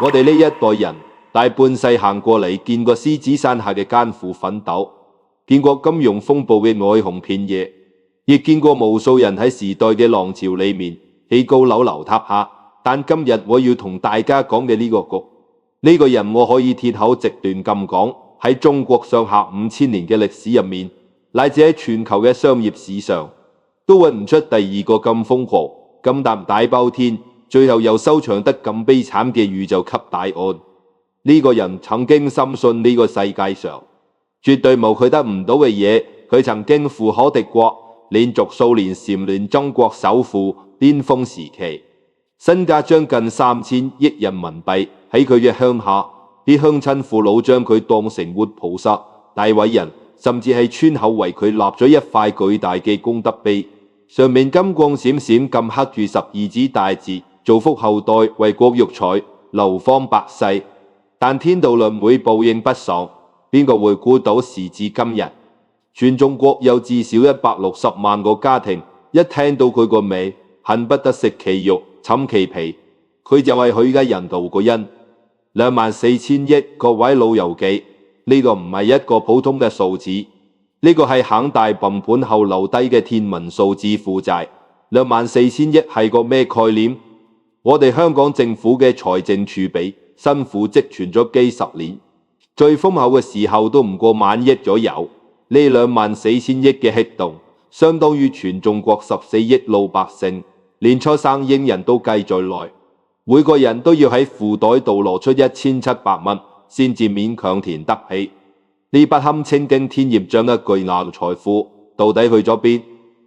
我哋呢一代人大半世行過嚟，見過獅子山下嘅艱苦奮鬥，見過金融風暴嘅哀鴻遍野，亦見過無數人喺時代嘅浪潮裏面起高樓樓塌下。但今日我要同大家講嘅呢個局，呢個人我可以鐵口直斷咁講，喺中國上下5000年嘅歷史入面，乃至喺全球嘅商業史上，都揾唔出第二個咁瘋狂、咁大包天，最後又收場得咁悲慘嘅宇宙級大案。呢個人曾經深信呢個世界上絕對冇佢得唔到嘅嘢，佢曾經富可敵國，連續數年蟬聯中國首富巔峰時期，身價將近3000億人民幣。喺佢嘅鄉下，啲鄉親父老將佢當成活菩薩、大偉人，甚至喺村口為佢立咗一塊巨大嘅功德碑，上面金光閃閃咁刻住12字大字，造福後代，為國育才，流芳百世。但天道輪迴，報應不爽，邊個會估到時至今日，全中國有至少160萬個家庭，一聽到佢個名，恨不得食其肉，寢其皮。佢就係許家印度個因。24000億，各位老友記，呢個唔係一個普通嘅數字，呢個係恒大崩盤後留低嘅天文數字負債。24000億係個咩概念？我哋香港政府嘅財政儲備辛苦積存咗幾十年，最豐厚嘅時候都唔過1萬億左右。呢24000億嘅激動，相當於全中國14億老百姓，連初生嬰人都計在內。每個人都要喺褲袋度攞出1700蚊，先至勉強填得起。呢筆堪稱驚天業障嘅巨額財富，到底去咗邊？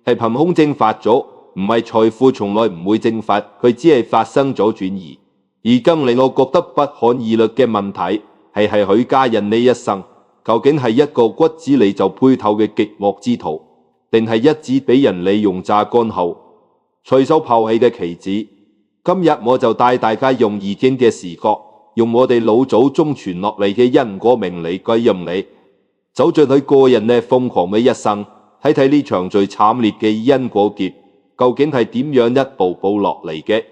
係憑空蒸發咗？唔係，財富從來唔會蒸發，佢只係發生咗轉移。而更令我覺得不寒而慄嘅問題係許家印呢一生，究竟係一個骨子裏就配透嘅極惡之徒，定係一直俾人利用榨乾後隨手拋棄嘅棋子？今日我就帶大家用易經嘅視角，用我哋老祖宗傳落嚟嘅因果命理歸陰理，走進佢個人嘅瘋狂嘅一生，睇睇呢場最慘烈嘅因果劫究竟係點樣一步步落嚟嘅。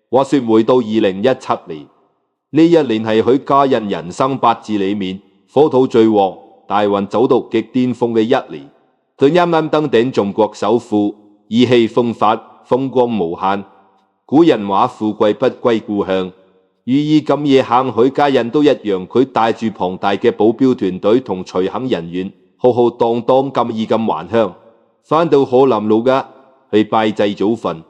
話說回到2017年，呢一年係許家印人生八字裏面火土最旺、大運走到極巔峰嘅一年。佢啱啱登頂中國首富，意氣風發，風光無限。古人話富貴不歸故鄉，寓意咁夜行許家印都一樣，佢帶住龐大嘅保鏢團隊同隨行人員，浩浩蕩蕩咁意咁還鄉，返到河南老家去拜祭祖墳。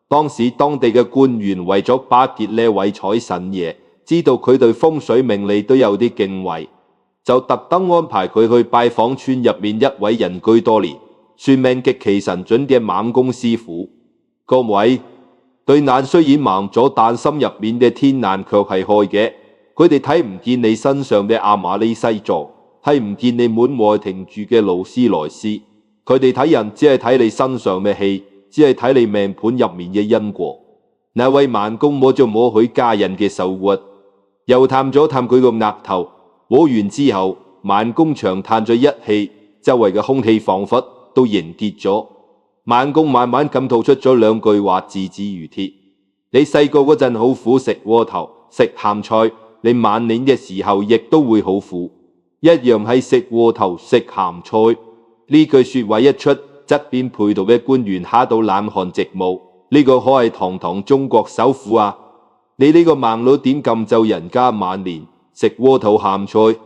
當時當地嘅官員為咗巴結呢位財神爺，知道佢對風水命理都有啲敬畏，就特登安排佢去拜訪村入面一位人居多年、算命極其神準嘅猛公師傅。各位，對眼雖然盲咗，但心入面嘅天眼卻係開嘅。佢哋睇唔見你身上嘅阿瑪尼西裝，睇唔見你門外停住嘅勞斯萊斯。佢哋睇人只係睇你身上嘅氣，只係睇你命盤入面嘅因果。那位盲公摸咗摸許家印嘅手腕，又探咗探佢個額頭，摸完之後，盲公長嘆咗一氣，周圍嘅空氣彷彿都凝結咗。盲公慢慢咁吐出咗2句話，字字如鐵：你細個嗰陣好苦，食窩頭食鹹菜，你晚年嘅時候亦都會好苦，一樣係食窩頭食鹹菜。呢句說話一出，側邊陪同嘅官員嚇到冷汗直冒。呢個可係堂堂中國首富啊！你呢個盲佬點咁就人家晚年食窩頭鹹菜？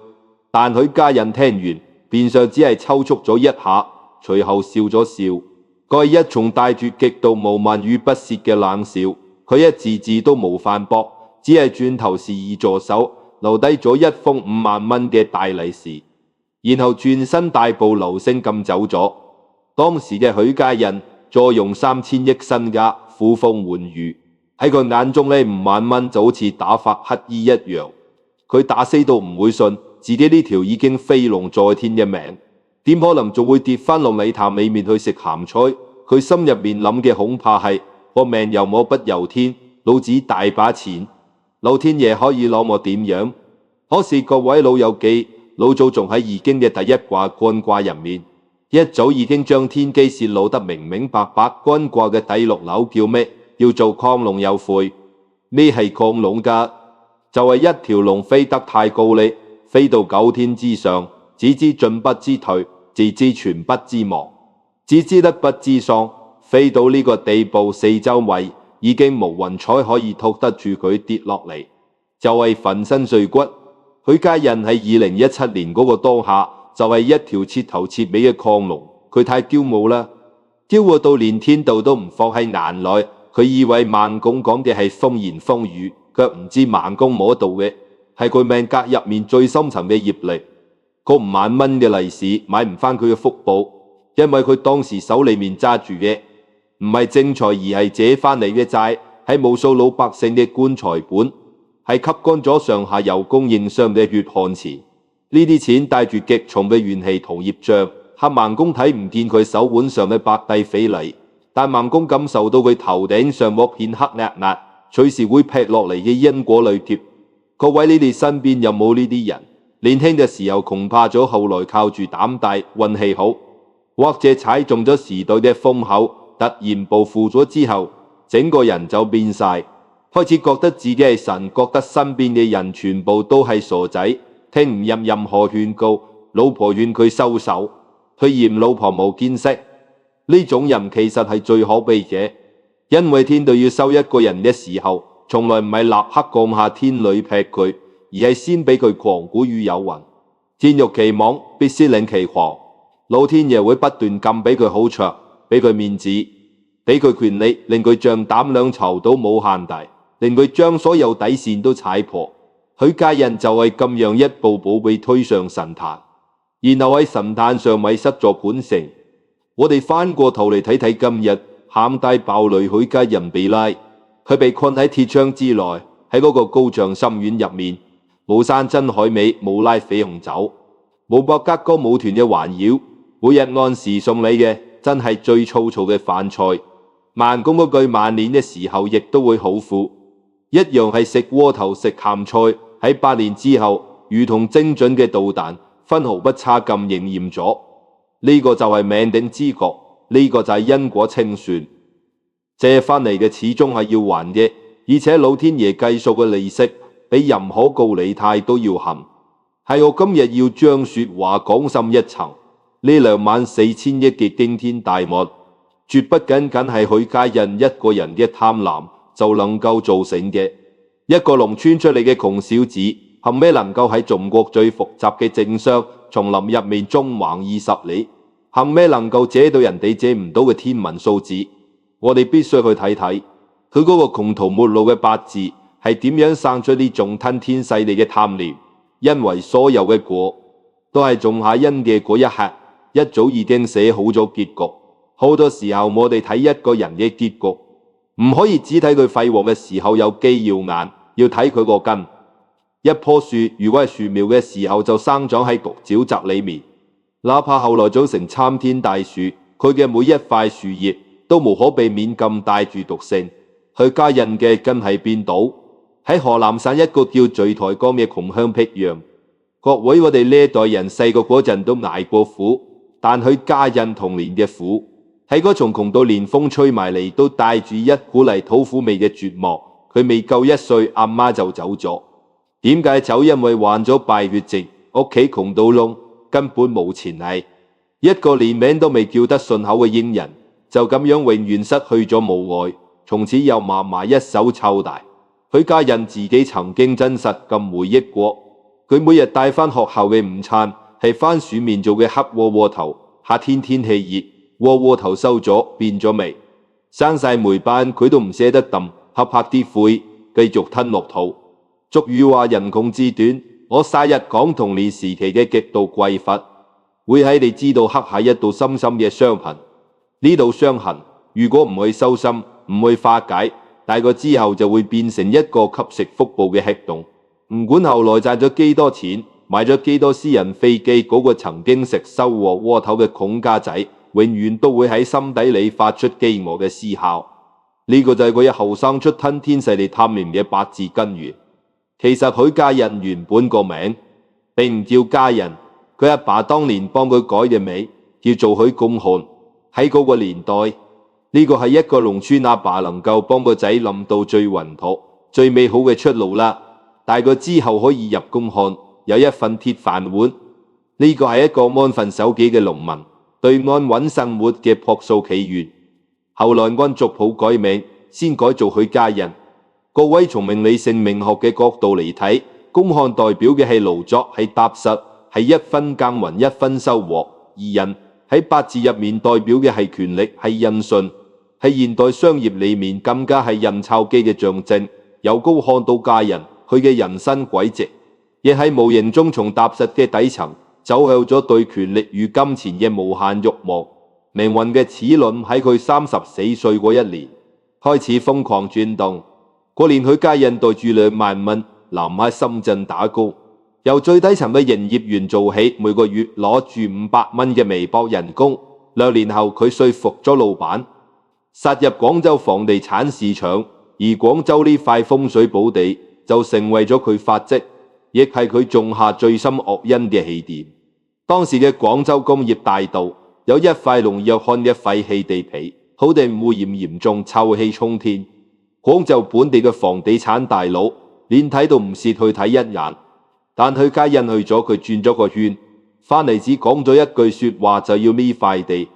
但許家印聽完，面上只係抽搐咗一下，隨後笑咗笑。佢一重帶住極度傲慢與不屑嘅冷笑，佢一字字都冇反駁，只係轉頭示意助手留低咗一封5萬蚊嘅大利是，然後轉身大步流星咁走咗。當時嘅許家印坐擁3000億身家，呼風喚雨，喺佢眼中呢5萬蚊就好似打發乞衣一樣。佢打死都唔會信自己呢條已經飛龍在天嘅命，點可能仲會跌翻落泥潭裏面去食鹹菜？佢心入面諗嘅恐怕係：我命由我不由天，老子大把錢，老天爺可以攞我點樣？可是各位老友記，老祖仲喺易經嘅第一卦乾卦入面，一早已經將天機泄露得明明白白。乾卦嘅第6樓叫咩？叫做亢龍有悔。咩係亢龍㗎？就係一條龍飛得太高哩，飛到9天之上，只知進不知退，自知存不知亡，只知得不知喪。飛到呢個地步，四周圍已經無雲彩可以托得住佢跌落嚟，就係粉身碎骨。許家印喺2017年嗰個當下，就係一條徹頭徹尾嘅亢龍。佢太驕傲啦，驕傲到連天道都唔放喺眼內。佢以為孟公講嘅係風言風語，卻唔知孟公摸到嘅係佢命格入面最深層嘅業力。嗰5萬蚊嘅利是買唔返佢嘅福報，因為佢當時手裏面揸住嘅唔係正財，而係借返嚟嘅債，係無數老百姓嘅棺材本，係吸乾咗上下游供應商嘅血汗錢。呢啲錢帶住極重嘅怨氣同業障，黑孟公睇唔見佢手腕上嘅白帝非禮，但孟公感受到佢頭頂上嗰片黑壓壓，隨時會劈落嚟嘅因果累貼。各位，你哋身邊有冇呢啲人？年輕嘅時候窮怕咗，後來靠住膽大運氣好，或者踩中咗時代嘅風口，突然暴富咗之後，整個人就變晒，開始覺得自己係神，覺得身邊嘅人全部都係傻仔，聽唔入任何勸告，老婆勸佢收手，佢嫌老婆冇見識。呢種人其實係最可悲嘅，因為天道要收一個人嘅時候，從來唔係立刻降下天女劈佢，而係先俾佢狂鼓與有雲。天欲其妄，必先令其狂。老天爺會不斷撳俾佢好處，俾佢面子，俾佢權利，令佢像膽量籌到無限大，令佢將所有底線都踩破。許家印就係咁樣一步步被推上神壇，然後喺神壇上迷失咗本性。我哋翻過頭嚟睇睇今日喊大爆淚許家印被拉，佢被困喺鐵窗之內，喺嗰個高牆深院入面，冇山珍海味，冇拉緋紅酒，冇博吉歌舞團嘅環繞，每日按時送你嘅，真係最粗糙嘅飯菜。孟公嗰句晚年嘅時候亦都會好苦，一樣係食窩頭食鹹菜，喺8年之後如同精準嘅導彈，分毫不差咁應驗咗。呢個就係命定之覺，呢個就係因果清算。借翻嚟嘅始終係要還嘅，而且老天爺計數嘅利息比任何高利貸都要狠。係我今日要將說話講深一層，呢24000億嘅驚天大幕，絕不僅僅係許家印一個人嘅貪婪就能夠造成嘅。一個農村出嚟嘅窮小子，後尾能夠喺中國最複雜嘅政商叢林入面縱橫20里，後尾能夠借到人哋借唔到嘅天文數字。我哋必須去睇睇佢嗰個窮途末路嘅八字係點樣生出呢種吞天噬地嘅貪念。因為所有嘅果都係種下因嘅嗰一刻，一早已經寫好咗結局。好多時候我哋睇一個人嘅結局，唔可以只睇佢輝煌嘅時候有機耀眼，要睇佢個根。一棵樹如果係樹苗嘅時候就生長喺焗沼澤裏面，哪怕後來長成參天大樹，佢嘅每一塊樹葉都無可避免咁帶住毒性。許家印嘅根係邊度？喺河南省一個叫聚台江嘅窮鄉僻壤。各位，我哋呢一代人細個嗰陣都捱過苦，但許家印童年嘅苦係嗰種窮到連風吹埋嚟都帶住一股泥土苦味嘅絕望。佢未夠1歲，阿媽就走咗。點解走？因為患咗敗血症，屋企窮到窿，根本冇錢係。一個連名都未叫得順口嘅英人，就咁樣永遠失去咗母愛，從此由嫲嫲一手湊大。許家印自己曾經真實咁回憶過，佢每日帶返學校嘅午餐係番薯麵做嘅黑窩窩頭。夏天天氣熱，窩窩頭收咗變咗味，生晒霉斑，佢都唔捨得抌，黑黑啲灰繼續吞落肚。俗語話人窮志短，我曬日講童年時期嘅極度匱乏，會喺你知道刻下一道深深嘅傷痕。呢道傷痕如果唔去修心，唔去化解，大個之後就會變成一個吸食腹部嘅黑洞。唔管後來賺咗幾多錢，買咗幾多私人飛機，嗰個曾經食收穫窩頭嘅窮家仔，永遠都會喺心底裏發出飢餓嘅思考。呢個就係佢一後生出吞天噬地貪念嘅八字根源。其實許家印原本個名並唔叫家印，佢阿爸當年幫佢改嘅名叫做許公漢。喺嗰個年代，呢個係一個農村阿爸能夠幫個仔諗到最穩妥、最美好嘅出路啦。大個之後可以入宮看，有一份鐵飯碗。呢個係一個安分守己嘅農民對安穩生活嘅樸素祈願。後來按族譜改名，先改做許家印。各位從命理姓名學嘅角度嚟睇，公漢代表嘅係勞作，係踏實，係一分耕耘一分收穫；而印喺八字入面代表嘅係權力，係印信，喺現代商業裏面更加係印鈔機嘅象徵。由高漢到家印，佢嘅人生軌跡，亦喺無形中從踏實嘅底層走向咗對權力與金錢嘅無限慾望。命運嘅齒輪喺佢34歲嗰一年開始瘋狂轉動。嗰年許家印帶住2萬蚊臨喺深圳打工，由最低層嘅營業員做起，每個月攞住500蚊嘅微薄人工。2年後佢說服咗老闆殺入廣州房地產市場，而廣州呢塊風水寶地就成為咗佢發跡，亦係佢種下最深惡因嘅起點。當時嘅廣州工業大道有一塊農藥漢嘅廢棄地皮，土地污染嚴重，臭氣沖天。廣州本地嘅房地產大佬連睇都唔屑去睇一眼，但許家印去咗，佢轉咗個圈，翻嚟只講咗一句說話就要呢塊地。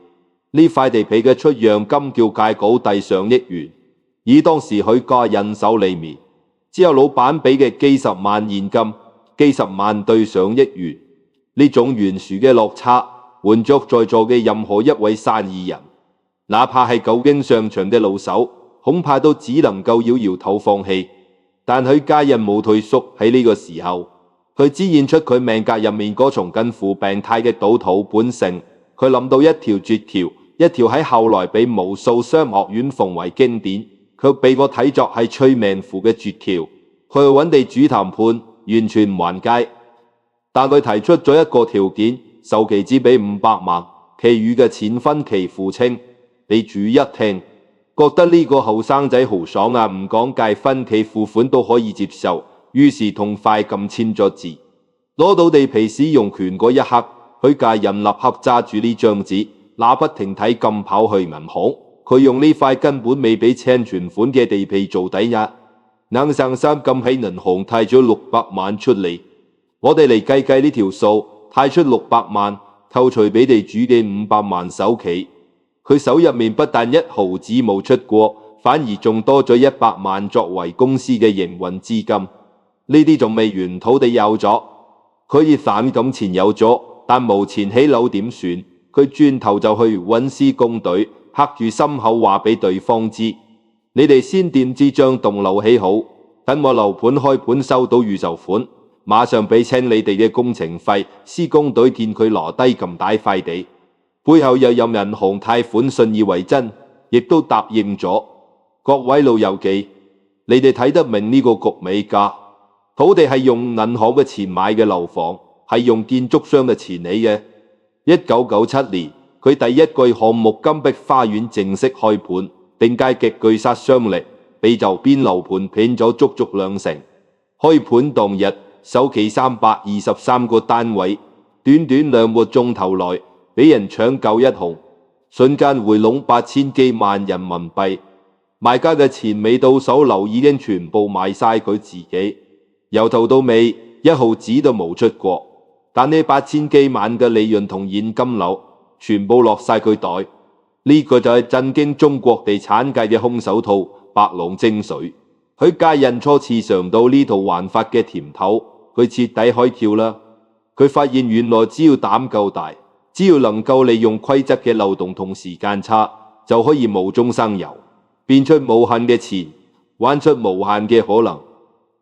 呢塊地皮嘅出讓金叫價稿遞上億元，以當時許家印手裏面只有老闆俾嘅幾十萬現金，幾十萬對上億元，呢種懸殊嘅落差，換作在座嘅任何一位生意人，哪怕係久經商場嘅老手，恐怕都只能夠搖搖頭放棄。但許家印冇退縮，喺呢個時候，佢展現出佢命格入面嗰種近乎病態嘅賭徒本性。佢諗到一條絕橋，一條喺後來被無數商學院奉為經典，卻被我睇作係催命符嘅絕橋。佢去揾地主談判，完全唔還價，但佢提出咗一個條件，首期只俾500萬，其餘嘅錢分期付清。地主一聽，覺得呢個後生仔豪爽啊，唔講價分期付款都可以接受，於是痛快咁簽咗字。攞到地皮使用權嗰一刻，許家印立刻揸住呢張紙，馬不停蹄咁跑去銀行。佢用呢塊根本未俾清存款嘅地皮做抵押，硬生生咁喺銀行貸咗600萬出嚟。我哋嚟計計呢條數，貸出600萬，扣除俾地主嘅500萬首期，佢手入面不但一毫子冇出過，反而仲多咗100萬作為公司嘅營運資金。呢啲仲未完，土地有咗，佢以散咁錢有咗，但冇錢起樓點算？佢轉頭就去揾施工隊，黑住心口話俾對方知：你哋先墊資將棟樓起好，等我樓盤開盤收到預售款，馬上俾清你哋嘅工程費。施工隊見佢攞低咁大塊地，背後又有銀行貸款，信以為真，亦都答應咗。各位老友記，你哋睇得明呢個局未㗎？土地係用銀行嘅錢買嘅樓房，係用建築商嘅錢起嘅。1997年，佢第一個項目金碧花園正式開盤，定價極具殺傷力，比周邊樓盤便咗足足2成。開盤當日，首期323個單位，短短2個鐘頭內俾人搶購一空，瞬間回籠8000幾萬人民幣。賣家嘅錢未到手，樓已經全部賣晒佢自己，由頭到尾1毫子都冇出過。但呢8000幾萬嘅利潤同現金流全部落晒佢袋。呢個就係震驚中國地產界嘅空手套，白狼精髓。許家印初次嘗到呢套玩法嘅甜頭，佢徹底開竅啦。佢發現原來只要膽夠大，只要能夠利用規則嘅漏洞同時間差，就可以無中生有，變出無限嘅錢，玩出無限嘅可能。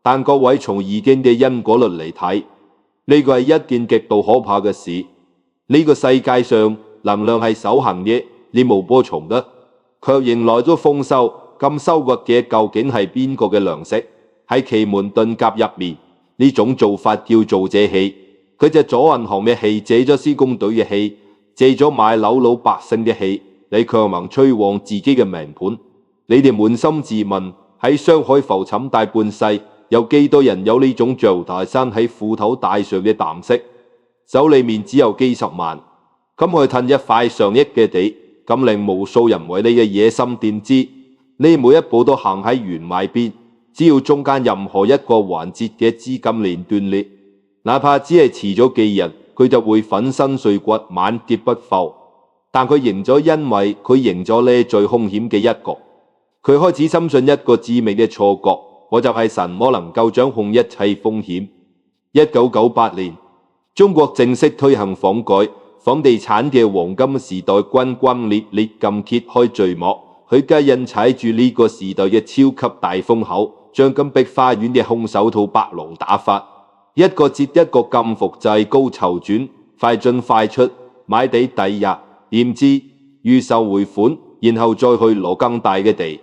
但各位從易經嘅因果律嚟睇，呢個係一件極度可怕嘅事。呢個世界上能量係守恒嘅，你冇波重嘅，卻迎來咗豐收。咁收穫嘅究竟係邊個嘅糧食？喺奇門遁甲入面，呢種做法叫做借氣。佢就左銀行嘅氣，借咗施工隊嘅氣，借咗買樓老百姓嘅氣，你強行催旺自己嘅命盤。你哋捫心自問，喺商海浮沉大半世，有幾多人有呢種像大山喺褲頭帶上嘅膽識？手裏面只有幾十萬，咁去褪一塊上億嘅地，咁令無數人為你嘅野心奠之。你每一步都行喺懸崖邊，只要中間任何一個環節嘅資金鏈斷裂，哪怕只係遲咗幾日，佢就會粉身碎骨，萬劫不復。但佢贏咗，因為佢贏咗呢最兇險嘅一局。佢開始深信一個致命嘅錯覺，我就係神，我能夠掌控一切風險。1998年，中國正式推行房改，房地產嘅黃金時代轟轟烈烈咁揭開序幕。許家印踩住呢個時代嘅超級大風口，將金碧花園嘅空手套白狼打發，一個接一個咁複製，高籌轉，快進快出，買地第日驗資預售回款，然後再去攞更大嘅地。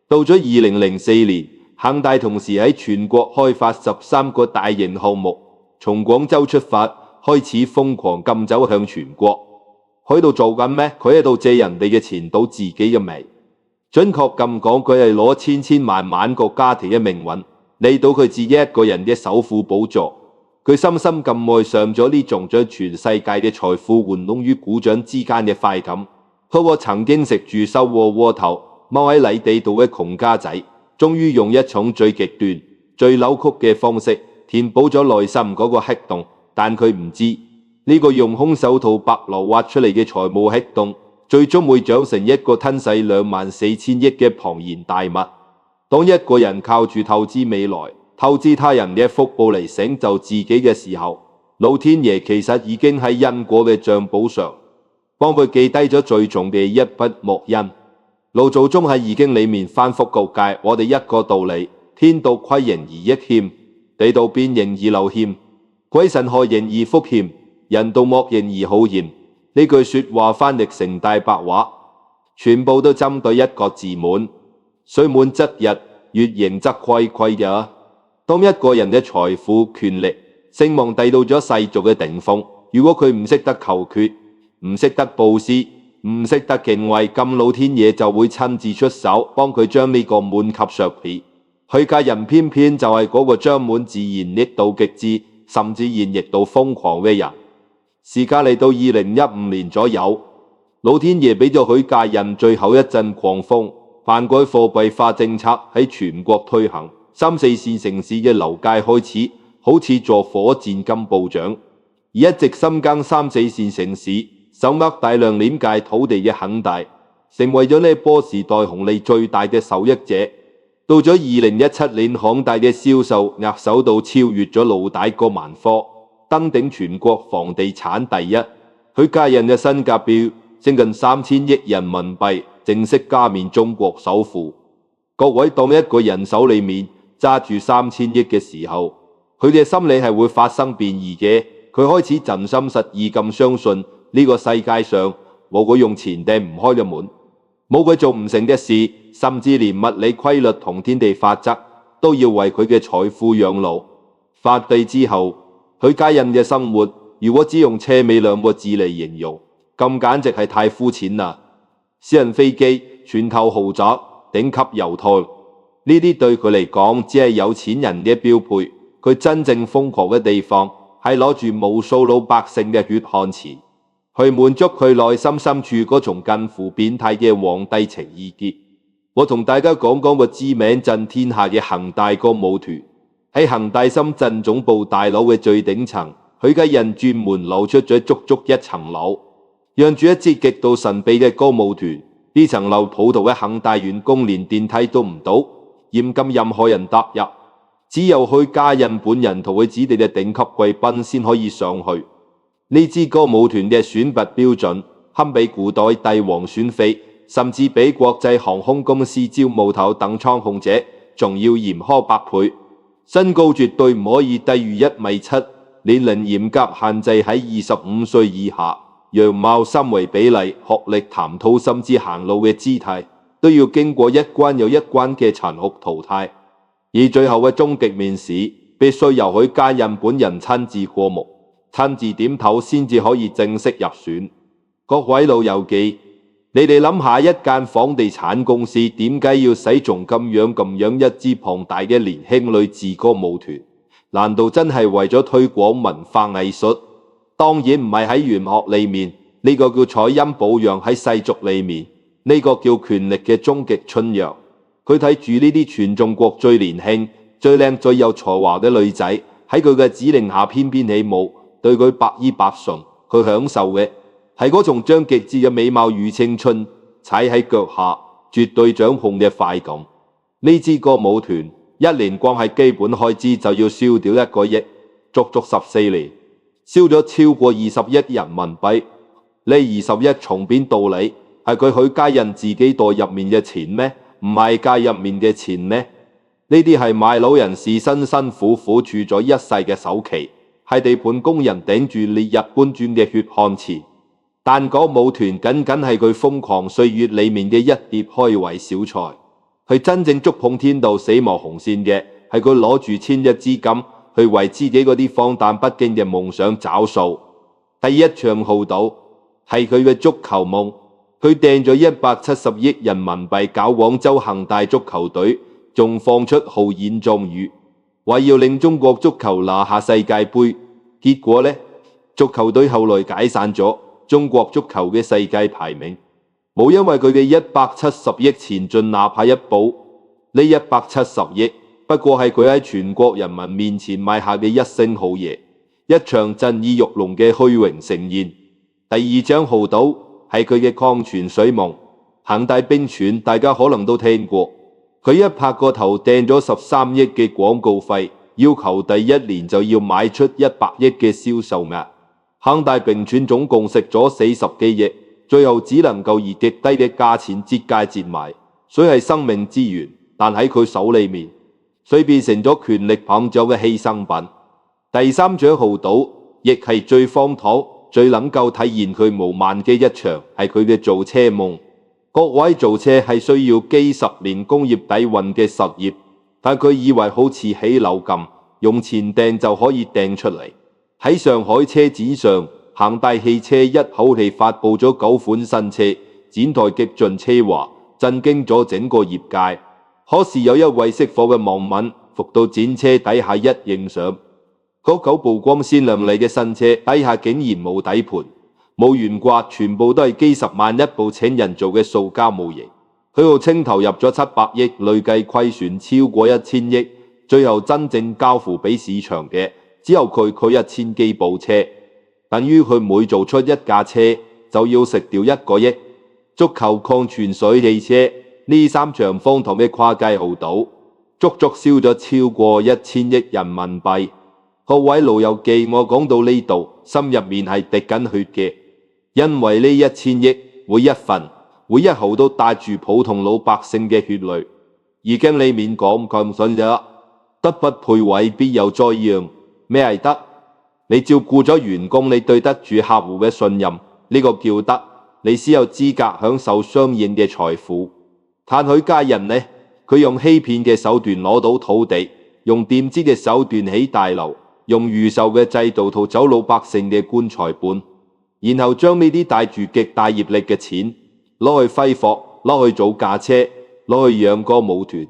到咗2004年，恒大同時喺全國開發13個大型項目，從廣州出發，開始瘋狂咁走向全國。喺度做緊咩？佢喺度借人哋嘅錢賭自己嘅命。準確咁講，佢係攞千萬個家庭嘅命運嚟到佢自己一個人嘅首富寶座。佢深深咁愛上咗呢種將全世界嘅財富玩弄於股掌之間嘅快感。佢話曾經食住收穫窩頭踎喺泥地度嘅窮家仔，終於用一種最極端、最扭曲嘅方式填補咗內心嗰個黑洞。但佢唔知呢個用空手套白狼挖出嚟嘅財務黑洞，最終會長成一個吞噬24000億嘅龐然大物。當一個人靠住投資未來、投資他人嘅福報嚟成就自己嘅時候，老天爺其實已經喺因果嘅賬簿上幫佢記低咗最重嘅一筆莫因。老祖宗喺易經裏面反覆告誡我哋一個道理：天道虧盈而益欠，地道變盈而流欠，鬼神害盈而福欠，人道莫盈而好欠。呢句說話翻譯成大白話，全部都針對一個字滿。水滿則溢，月盈則虧嘅。當一個人嘅財富、權力、聲望遞到咗世俗嘅頂峰，如果佢唔識得求缺，唔識得布施，唔識得敬畏，咁老天爺就會親自出手幫佢將呢個滿級削皮。許家印偏偏就係嗰個將滿自然逆到極致，甚至現逆到瘋狂嘅人。時間嚟到2015年左右，老天爺俾咗許家印最後一陣狂風，棚改貨幣化政策喺全國推行，3、4線城市嘅樓價開始好似坐火箭咁暴漲，而一直深耕3、4線城市、手握大量廉價土地嘅恒大，成為咗呢波時代紅利最大嘅受益者。到咗2017年，恒大嘅銷售額首度超越咗老大哥萬科，登頂全國房地產第一。許家印嘅身價飆升近3000億人民幣，正式加冕中國首富。各位，當一個人手裏面揸住3000億嘅時候，佢哋嘅心理係會發生變異嘅。佢開始真心實意咁相信呢個世界上冇佢用錢掟唔開嘅門，冇佢做唔成嘅事，甚至連物理規律同天地法則都要為佢嘅財富養老。發地之後，許家印嘅生活，如果只用奢美2個字嚟形容，咁簡直係太膚淺啦。私人飛機、全球豪宅、頂級遊台，呢啲對佢嚟講只係有錢人嘅標配。佢真正瘋狂嘅地方係攞住無數老百姓嘅血汗錢，去滿足佢內心深處嗰種近乎變態嘅皇帝情意結。我同大家講講個知名震天下嘅恒大歌舞團。喺恒大深圳總部大樓嘅最頂層，許家印專門留出咗足足1層樓，讓住一支極度神秘嘅歌舞團。呢層樓普通嘅恒大員工連電梯都唔到，嚴禁任何人踏入，只有許家印本人同佢指定嘅頂級貴賓先可以上去。呢支歌舞團嘅選拔標準堪比古代帝王選妃，甚至比國際航空公司招募頭等艙控者仲要嚴苛100倍。身高絕對唔可以低於1.7米，年齡嚴格限制喺25歲以下，樣貌、三圍比例、學歷、談吐甚至行路嘅姿態都要經過一關又一關嘅殘酷淘汰，而最後嘅終極面試必須由許家印本人親自過目、親自點頭先至可以正式入選。各位老友記，你哋諗下，一間房地產公司點解要使仲咁樣一支龐大嘅年輕女子歌舞團？難道真係為咗推廣文化藝術？當然唔係。喺玄學裏面，呢個叫採陰補陽；喺世俗裏面，呢個叫權力嘅終極春藥。佢睇住呢啲全中國最年輕、最靚、最有才華嘅女仔喺佢嘅指令下翩翩起舞，對佢百依百順，佢享受嘅係嗰種將極致嘅美貌與青春踩喺腳下，絕對掌控嘅快感。呢支歌舞團一年光係基本開支就要燒掉1個億，足足14年，燒咗超過20億人民幣。呢20億從邊度嚟？係佢許家印自己袋入面嘅錢咩？唔係街入面嘅錢咩？呢啲係賣老人士辛辛苦苦儲咗一世嘅首期，係地盤工人頂住烈日搬磚嘅血汗錢。但歌舞團僅僅係佢瘋狂歲月裏面嘅一碟開胃小菜。佢真正觸碰天道死亡紅線嘅，係佢攞住千億資金去為自己嗰啲荒誕不經嘅夢想找數。第一場豪賭係佢嘅足球夢。佢掟咗170億人民幣搞廣州恒大足球隊，仲放出豪言壯語，話要令中國足球拿下世界盃。結果呢，足球隊後來解散咗，中國足球嘅世界排名冇因為佢嘅170億前進哪怕一步。呢170億不過係佢喺全國人民面前賣下嘅一聲好嘢，一場震耳欲聾嘅虛榮盛宴。第二張豪賭係佢嘅礦泉水夢，恒大冰泉大家可能都聽過。佢一拍個頭掟咗13億嘅廣告費，要求第一年就要賣出100億嘅銷售額。恒大冰泉總共食咗40幾億，最後只能夠以極低嘅價錢折價折賣。水係生命之源，但喺佢手裏面，水變成咗權力膨脹嘅犧牲品。第三場豪賭亦係最荒唐、最能夠體現佢傲慢嘅一場，係佢嘅造車夢。各位，造車係需要幾十年工業底蘊嘅實業，但佢以為好似起樓咁，用錢掟就可以掟出嚟。喺上海車展上，恒大汽車一口氣發佈咗9款新車，展台極盡奢華，震驚咗整個業界。可是有一位識貨嘅網民伏到展車底下一影相，嗰9部光鮮亮麗嘅新車底下竟然冇底盤、冇懸掛，全部都係幾十萬一部請人做嘅塑膠模型。佢號稱投入咗700億，累計虧損超過1000億，最後真正交付俾市場嘅只有佢1000幾部車，等於佢每做出一架車就要食掉1個億。足球、礦泉水、汽車呢3場荒唐嘅跨界豪賭，足足燒咗超過1000億人民幣。各位老友記，我講到呢度，心入面係滴緊血嘅，因為呢1000億每一分每一毫都帶住普通老百姓嘅血淚。已經你面講佢唔信咗，德不配位，必有災殃。咩係德？你照顧咗員工，你對得住客戶嘅信任，呢個叫德，你先有資格享受相應嘅財富。但許家印呢，佢用欺騙嘅手段攞到土地，用墊資嘅手段起大樓，用預售嘅制度套走老百姓嘅棺材本，然後將呢啲帶住極大業力嘅錢攞去揮霍，攞去做假車，攞去養歌舞團，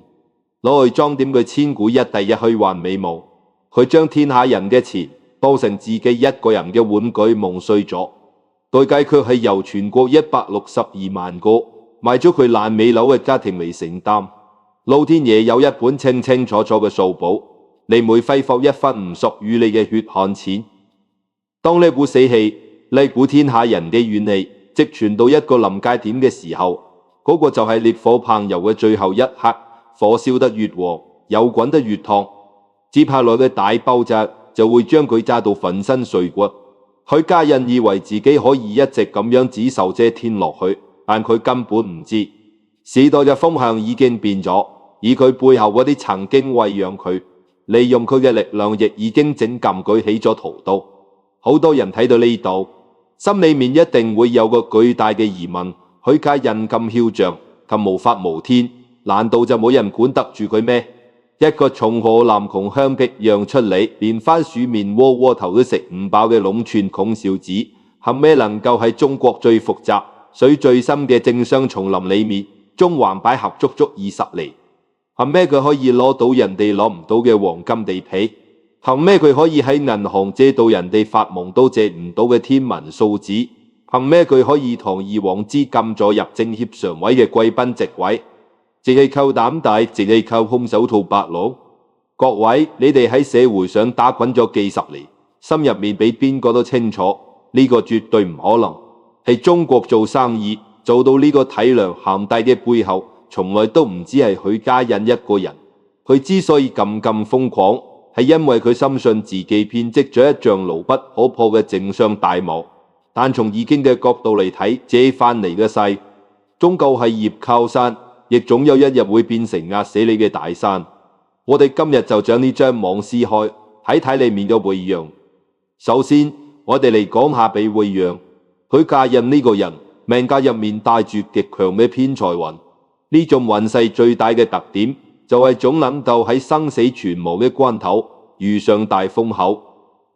攞去裝點佢千古一帝嘅虛幻美夢。佢將天下人嘅錢當成自己一個人嘅玩具夢碎咗，代價卻係由全國162萬個買咗佢爛尾樓嘅家庭嚟承擔。老天爺有一本清清楚楚嘅數簿，你每揮霍一分唔屬於你嘅血汗錢，當呢股死氣、呢股天下人嘅怨氣積存到一個臨界點嘅時候，嗰個就係烈火烹油嘅最後一刻，火燒得越旺，油滾得越燙，接下來嘅大爆炸就會將佢炸到粉身碎骨。許家印以為自己可以一直咁樣只手遮天落去，但佢根本唔知時代嘅風向已經變咗，而佢背後嗰啲曾經餵養佢、利用佢嘅力量，亦已經整撳舉起咗屠刀。好多人睇到呢度，心裏面一定會有個巨大嘅疑問：許家印咁囂張、咁無法無天，難道就冇人管得住佢咩？一個從河南窮鄉僻壤出嚟，連番薯麵窩窩頭都食唔飽嘅農村窮小子，憑咩能夠喺中國最複雜、水最深嘅政商叢林裏面中環擺合足足20年？憑咩佢可以攞到人哋攞唔到嘅黃金地皮？憑咩佢可以喺銀行借到人哋發夢都借唔到嘅天文數字？憑咩佢可以堂而皇之撳咗入政協常委嘅貴賓席位？淨係靠膽大，淨係靠空手套白狼？各位，你哋喺社會上打滾咗幾十年，心入面比邊個都清楚，呢個絕對唔可能。係中國做生意做到呢個體量，恒大嘅背後從來都唔止係許家印一個人。佢之所以咁瘋狂，係因為佢深信自己編織咗一丈牢不可破嘅政商大網。但從易經嘅角度嚟睇，借翻嚟嘅勢終究係業靠山，亦總有一日會變成壓死你嘅大山。我哋今日就將呢張網撕開，睇睇裏面嘅會讓。首先，我哋嚟講下被會讓。許家印呢個人命格入面帶住極強嘅偏財運，呢種運勢最大嘅特點就係總能夠喺生死存亡嘅關頭遇上大風口。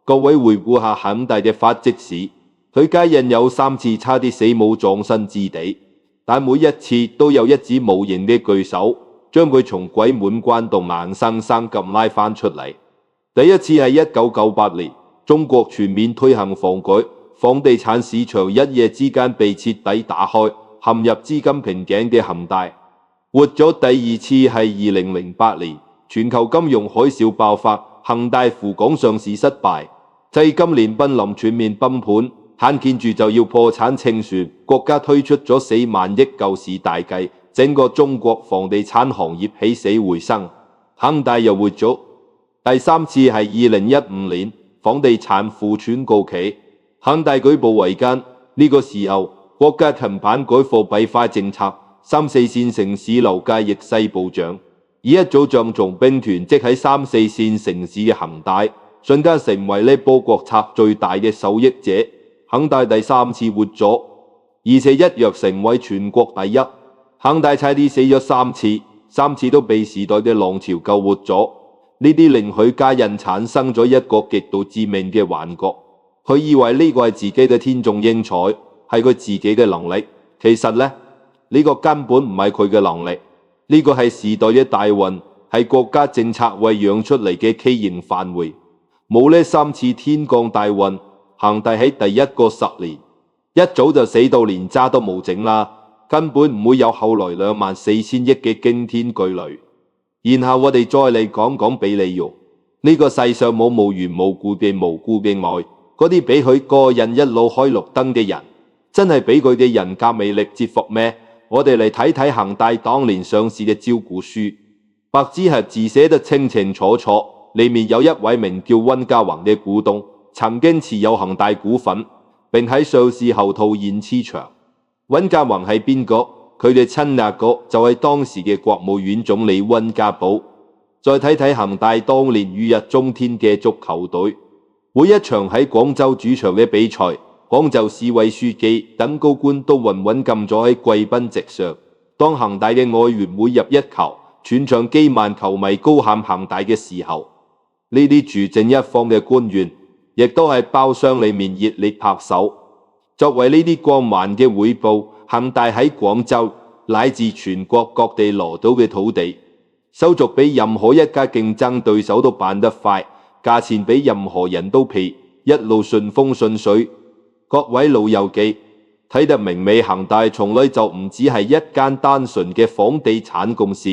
各位回顧下恒大嘅發跡史，許家印有3次差啲死冇葬身之地，但每一次都有一支無形嘅巨手將佢從鬼門關度硬生生咁拉翻出嚟。第一次係1998年，中國全面推行房改，房地產市場一夜之間被徹底打開，陷入資金瓶頸嘅恒大。活咗第二次係2008年，全球金融海嘯爆發，恒大赴港上市失敗，繼今年瀕臨全面崩盤，眼見住就要破產清算，國家推出咗4萬億救市大計，整個中國房地產行業起死回生，恒大又活咗。第3次係2015年，房地產負喘告起，恒大舉步維艱。呢個時候，國家停板改貨幣化政策，3、4線城市樓價逆勢暴漲，而一早像從兵團即喺3、4線城市嘅恒大，瞬間成為呢波國策最大嘅受益者。恒大第3次活咗，而且一躍成為全國第一。恒大差啲死咗3次都被時代嘅浪潮救活咗。呢啲令許家印產生咗一個極度致命嘅幻覺，佢以為呢個係自己嘅天縱英才，係佢自己嘅能力。其實呢個根本唔係佢嘅能力，呢個係時代嘅大運，係國家政策餵養出嚟嘅畸形範圍。冇呢3次天降大運，恒大喺第一個10年一早就死到連渣都冇整啦，根本唔會有後來24000億嘅驚天巨雷。然後我哋再嚟講講比利庸，呢個世上冇無緣無故嘅無辜嘅愛，嗰啲俾佢個人一路開綠燈嘅人，真係俾佢嘅人格魅力折服咩？我哋嚟睇睇恒大當年上市嘅招股書，白紙黑字寫得清清楚楚，裏面有一位名叫溫家宏嘅股東，曾經持有恒大股份，並喺上市後套現黐場。溫家宏係邊個？佢哋親阿哥就係當時嘅國務院總理溫家寶。再睇睇恒大當年如日中天嘅足球隊，每一場喺廣州主場嘅比賽，廣州市委書記等高官都穩穩咁坐喺貴賓席上。當恒大嘅外援每入一球，全場幾萬球迷高喊恒大嘅時候，呢啲主政一方嘅官員亦都係包廂裏面熱烈拍手。作為呢啲光環嘅回報，恒大喺廣州乃至全國各地攞到嘅土地，手續比任何一家競爭對手都辦得快，價錢比任何人都便宜，一路順風順水。各位老友記睇得明未？恒大從來就唔只係一間單純嘅房地產公司，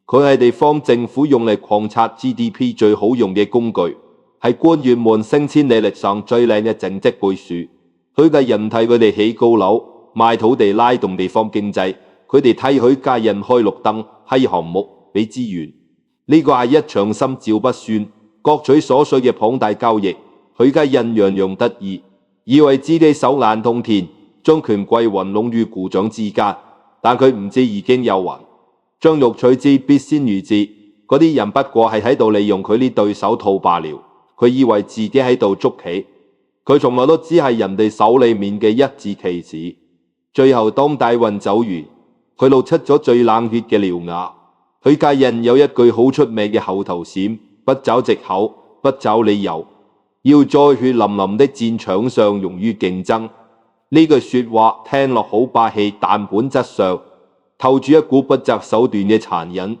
佢係地方政府用嚟狂刷 GDP 最好用嘅工具，係官員們升遷履歷上最靚嘅政績背書。許家印替佢哋起高樓、賣土地、拉動地方經濟，佢哋替許家印開綠燈、批項目、俾資源。呢個係一場心照不宣、各取所需嘅龐大交易。許家印洋洋得意，以為自己手眼通天，將權貴雲攏於股掌之間。但佢唔知已經有云：將欲取之，必先予之。嗰啲人不過係喺度利用佢啲對手套罷了。佢以為自己喺度捉棋。佢從來都只係人哋手裏面嘅一支棋子。最後當大運走完，佢露出咗最冷血嘅獠牙。許家印有一句好出名嘅口頭禪：不找藉口，不找理由，要在血淋淋的戰場上勇於競爭。呢句說話聽落好霸氣，但本質上透住一股不擇手段嘅殘忍。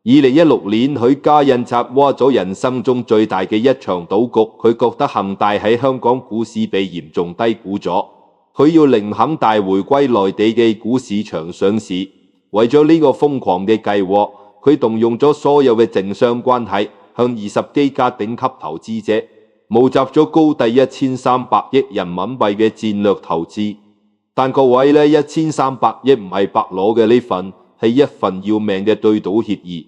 2016年，許家印策劃咗人生中最大嘅一場賭局。佢覺得恒大喺香港股市被嚴重低估咗，佢要令恒大回歸內地嘅股市場上市。為咗呢個瘋狂嘅計劃，佢動用咗所有嘅政商關係，向20幾家頂級投資者募集咗高達1300億人民幣嘅戰略投資。但各位呢，1300億唔係白攞嘅，呢份係一份要命嘅對賭協議，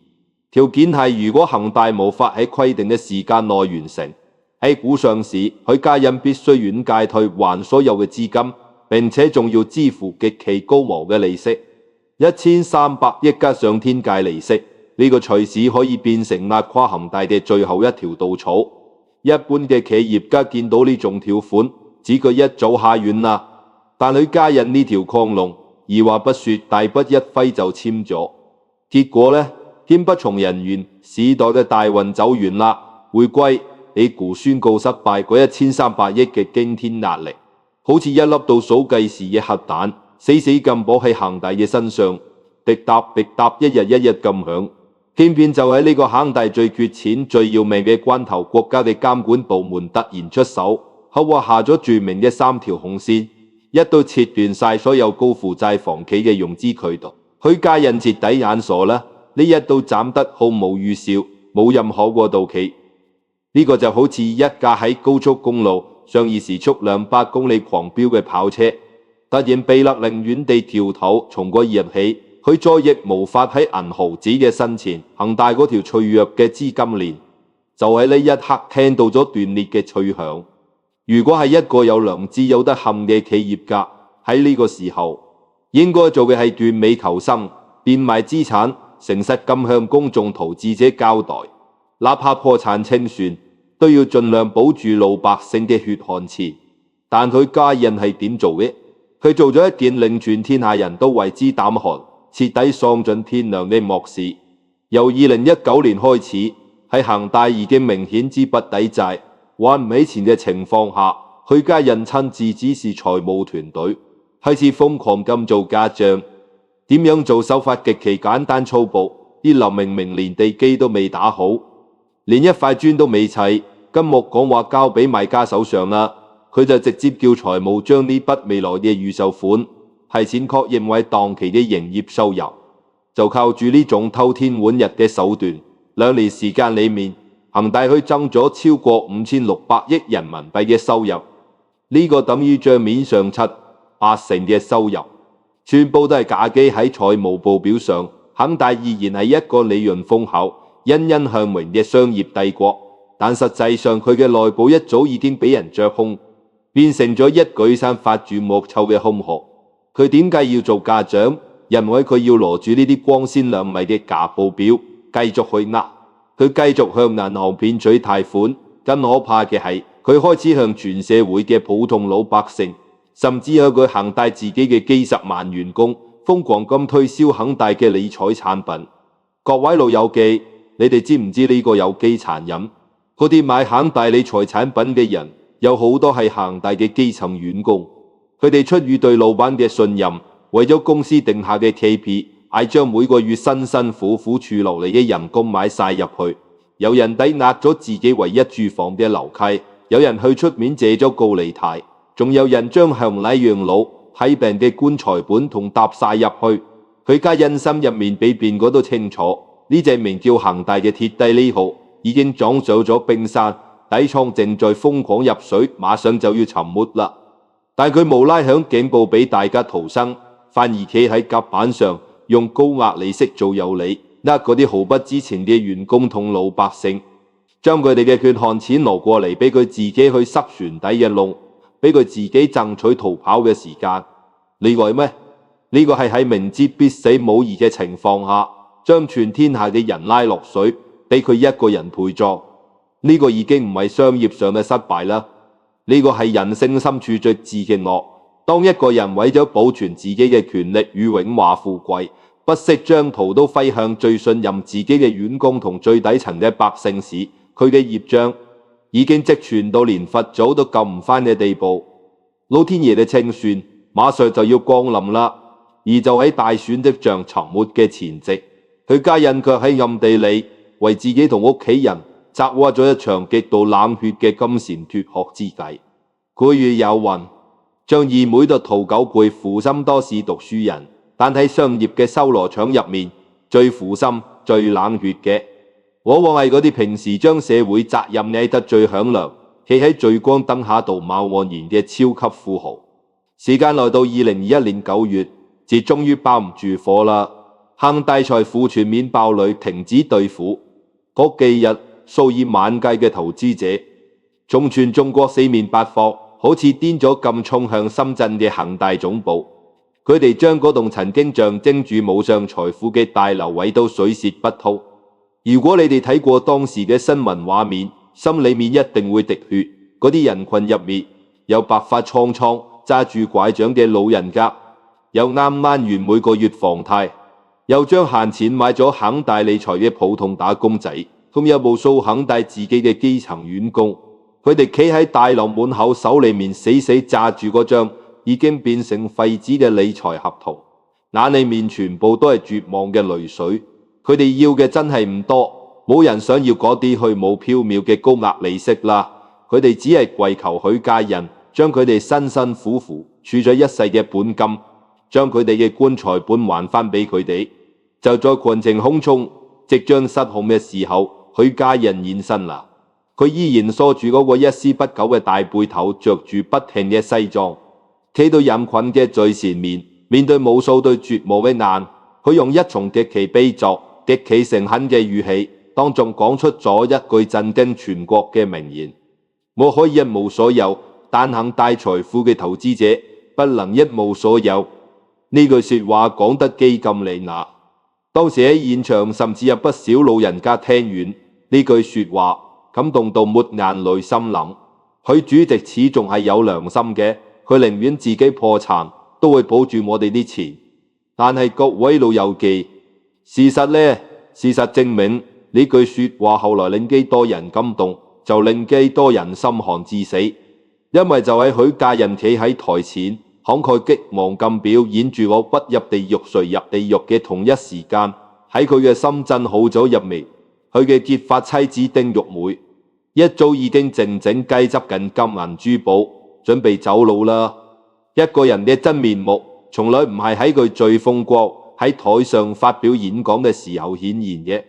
條件係如果恒大無法喺規定嘅時間內完成喺股上市，許家印必須遠屆退還所有嘅資金，並且仲要支付極其高昂嘅利息，1300億加上天價利息，呢個隨時可以變成壓垮恒大嘅最後一條稻草。一般嘅企業家見到呢種條款，指佢一早下軟啦。但許家印呢條亢龍，二話不說，大筆一揮就簽咗。結果呢，天不從人願，時代嘅大運走完啦。回歸A股宣告失敗，嗰1300億嘅驚天壓力，好似一粒到數計時嘅核彈，死死咁綁喺恒大嘅身上，滴答滴答，一日一日咁響。偏偏就喺呢個恒大最缺錢、最要命嘅關頭，國家嘅監管部門突然出手，刻劃下咗著名嘅3條紅線，一刀切斷晒所有高負債房企嘅融資渠道。許家印徹底眼傻啦，呢一刀斬得毫無預兆，冇任何過渡期。呢個就好似一架喺高速公路上以時速200公里狂飆嘅跑車，突然被勒令原地掉頭，從嗰日起，佢再亦無法喺銀毫紙嘅身前，恒大嗰條脆弱嘅資金鏈就喺呢一刻聽到咗斷裂嘅脆響。如果係一個有良知有得冚嘅企業家，喺呢個時候應該做嘅係斷尾求生，變賣資產，誠實咁向公眾投資者交代，哪怕破產清算，都要盡量保住老百姓嘅血汗錢。但許家印係點做嘅？佢做咗一件令全天下人都為之膽寒、徹底喪盡天良嘅漠視。由2019年開始，喺恒大已經明顯資不抵債、還唔起錢嘅情況下，許家印親自指示財務團隊開始瘋狂咁做假賬。點樣做手法極其簡單粗暴，啲樓明明連地基都未打好，連一塊磚都未砌，金木講話交俾買家手上啦，佢就直接叫財務將呢筆未來嘅預售款提前確認為當期嘅營業收入。就靠住呢種偷天換日嘅手段，2年時間裏面，恒大去增咗超過5600億人民幣嘅收入，呢個等於帳面上7-8成嘅收入，全部都係假機。喺財務報表上，恒大依然係一個利潤豐厚、欣欣向榮嘅商業帝國，但實際上佢嘅內部一早已經俾人着空，變成咗一舉散發住惡臭嘅空殼。佢點解要做假賬？因為佢要攞住呢啲光鮮亮麗嘅假報表繼續去呃，佢繼續向銀行騙取貸款。更可怕嘅係，佢開始向全社會嘅普通老百姓，甚至向佢恒大自己嘅幾十萬員工瘋狂咁推銷恒大嘅理財產品。各位老友記，你哋知唔知呢個有幾殘忍？嗰啲買恒大理財產品嘅人有好多係恒大嘅基層員工，佢哋出於對老闆嘅信任，為咗公司定下嘅 KPI，將每個月辛辛苦苦儲落嚟嘅人工買晒入去。有人抵押咗自己唯一住房嘅樓契，有人去出面借咗高利貸，仲有人將向禮養老睇病嘅棺材本同搭晒入去。許家印心入面比邊個都清楚，呢隻名叫恒大嘅鐵帝呢號已經撞上咗冰山，底倉正在瘋狂入水，馬上就要沉沒啦。但佢無拉響警報俾大家逃生，反而企喺甲板上，用高額利息做有理，呃嗰啲毫不知情嘅員工同老百姓，將佢哋嘅血汗錢攞過嚟俾佢自己去塞船底嘅窿，俾佢自己爭取逃跑嘅時間。例外咩？呢個係喺明知必死無疑嘅情況下，將全天下嘅人拉落水，俾佢一個人陪葬。呢個已經唔係商業上嘅失敗啦，呢個係人性深處最致嘅惡。當一個人為咗保存自己嘅權力與榮華富貴，不惜將屠刀揮向最信任自己嘅員工同最底層嘅百姓時，佢嘅業障已經積存到連佛祖都救唔返嘅地步。老天爺嘅清算馬上就要降臨啦，而就喺大選即將沉沒嘅前夕，許家印卻喺暗地裏為自己同屋企人策劃咗一場極度冷血嘅金蟬脫殼之計。古語有云，仗義每到屠狗輩，負心多是讀書人。但喺商業嘅修羅場入面，最負心、最冷血嘅，往往係嗰啲平時將社會責任孭得最響亮，企喺聚光燈下度冒汗言嘅超級富豪。時間來到2021年9月，節終於包唔住火啦。恒大財富全面爆雷，停止兌付。嗰幾日，數以萬計嘅投資者從全中國四面八方，好似癲咗咁衝向深圳嘅恒大總部。佢哋將嗰棟曾經象徵住無上財富嘅大樓毀到水泄不通。如果你哋睇過當時嘅新聞畫面，心裏面一定會滴血。嗰啲人群入面有白髮蒼蒼揸住拐杖嘅老人家，有啱啱完每個月房貸，有將閒錢買咗恒大理財嘅普通打工仔，仲有無數恒大自己嘅基層員工。佢哋企喺大樓門口，手裏面死死揸住嗰張已經變成廢紙嘅理財合同，眼裏面全部都係絕望嘅淚水。佢哋要嘅真係唔多，冇人想要嗰啲虛無縹緲嘅高額利息啦。佢哋只係跪求許家印將佢哋辛辛苦苦儲咗一世嘅本金，將佢哋嘅棺材本還翻俾佢哋。就在群情洶湧即將失控嘅時候，許家印現身啦。佢依然梳住嗰個一絲不苟嘅大背頭，着住不停嘅西裝，企到人群嘅最前面，面對無數對絕望嘅眼，佢用一重極其悲壯、極其誠懇嘅語氣，當眾講出咗一句震驚全國嘅名言：我可以一無所有，但恒大財富嘅投資者不能一無所有。呢句說話講得幾咁利那，當時喺現場甚至有不少老人家聽完呢句說話，感動到抹眼淚，心諗許主席始終係有良心嘅，佢寧願自己破產都會保住我哋啲錢。但係各位老友記，事實證明呢句說話後來令幾多人感動，就令幾多人心寒致死。因為就喺許家印企喺台前慷慨激昂咁表演住我不入地獄誰入地獄嘅同一時間，喺佢嘅深圳好咗入面，佢嘅結髮妻子丁玉梅一早已經靜靜計執緊金銀珠寶，準備走路啦。一個人嘅真面目，從來唔係喺佢最風光喺台上發表演講嘅時候顯現嘅，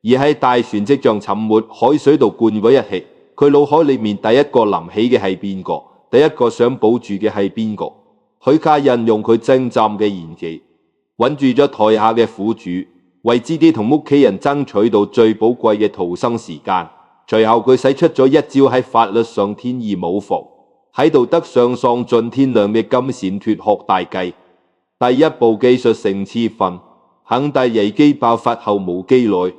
而喺大船即將沉沒海水度灌嗰一氣，佢腦海裏面第一個諗起嘅係邊個？第一個想保住嘅係邊個？許家印用佢精湛嘅演技，穩住咗台下嘅苦主，為自己同屋企人爭取到最寶貴嘅逃生時間。隨後佢使出咗一招喺法律上天衣無縫，喺道德上喪盡天良嘅金線脫殼大計。第一步技術性黐分，恒大危機爆發後無幾內，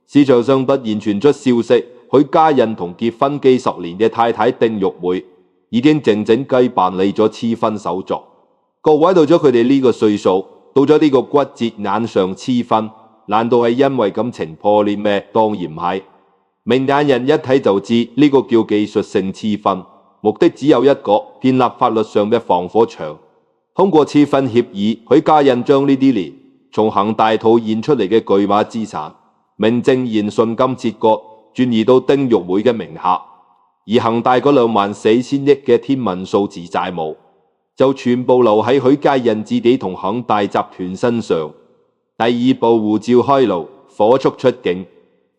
市場上突然傳出消息，許家印同結婚幾十年嘅太太丁玉梅已經靜靜雞辦理咗黐婚手續。各位，到咗佢哋呢個歲數，到咗呢個骨折眼上黐婚，難道係因為感情破裂咩？當然唔係。明眼人一睇就知呢個叫技術性黐婚，目的只有一個，建立法律上嘅防火牆。通過黐婚協議，許家印將呢啲年從恒大套現出嚟嘅巨額資產，名正言順咁切割轉移到丁玉梅嘅名下，而恒大嗰24000億嘅天文數字債務就全部留喺許家印自己同恒大集團身上。第二步護照開路，火速出境，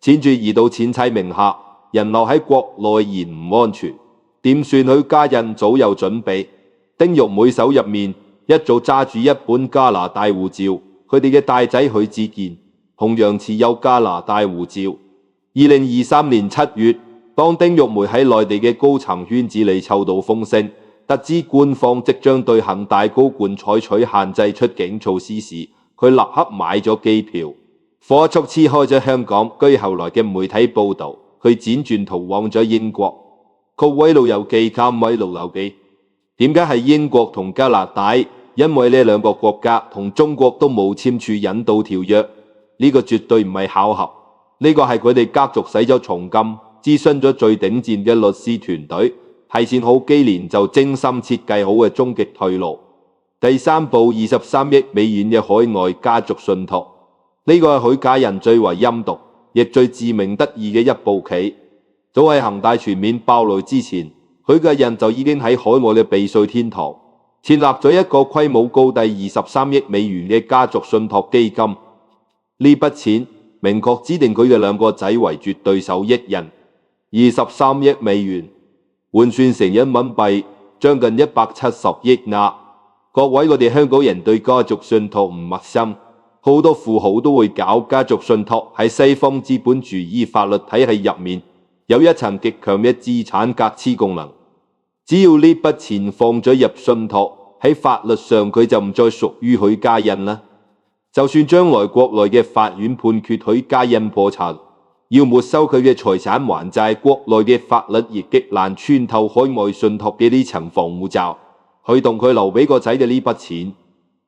錢注移到前妻名下，人留喺國內言唔安全，點算許家印早有準備。丁玉梅手入面一早揸住一本加拿大護照，佢哋嘅大仔許志健同樣持有加拿大護照。2023年7月，當丁玉梅喺內地嘅高層圈子裏嗅到風聲，得知官方即將對恒大高管採取限制出境措施時，佢立刻買咗機票，火速黐開咗香港。據後來嘅媒體報道，佢輾轉逃往咗英國。各位老友記，點解係英國同加拿大？因為呢兩個國家同中國都冇簽署引渡條約，呢個絕對唔係巧合，呢個係佢哋家族使咗重金，諮詢咗最頂尖嘅律師團隊，提前好幾年就精心設計好嘅終極退路。第三步，23億美元嘅海外家族信託，呢個係許家印最為陰毒亦最自鳴得意嘅一步棋。早喺恒大全面爆雷之前，許家印就已經喺海外嘅避稅天堂設立咗一個規模高達23億美元嘅家族信託基金。呢筆錢明確指定佢嘅兩個仔為絕對受益人。23億美元換算成人民幣將近170億呀。各位，我哋香港人對家族信託唔陌生，好多富豪都會搞家族信託。喺西方資本主義法律體系入面，有一層極強嘅資產格黐功能。只要呢筆錢放咗入信託，喺法律上佢就唔再屬於許家印啦。就算將來國內嘅法院判決許家印破產，要沒收佢嘅財產還債，國內嘅法律亦極難穿透海外信託嘅呢層防護罩，去動佢留俾個仔嘅呢筆錢。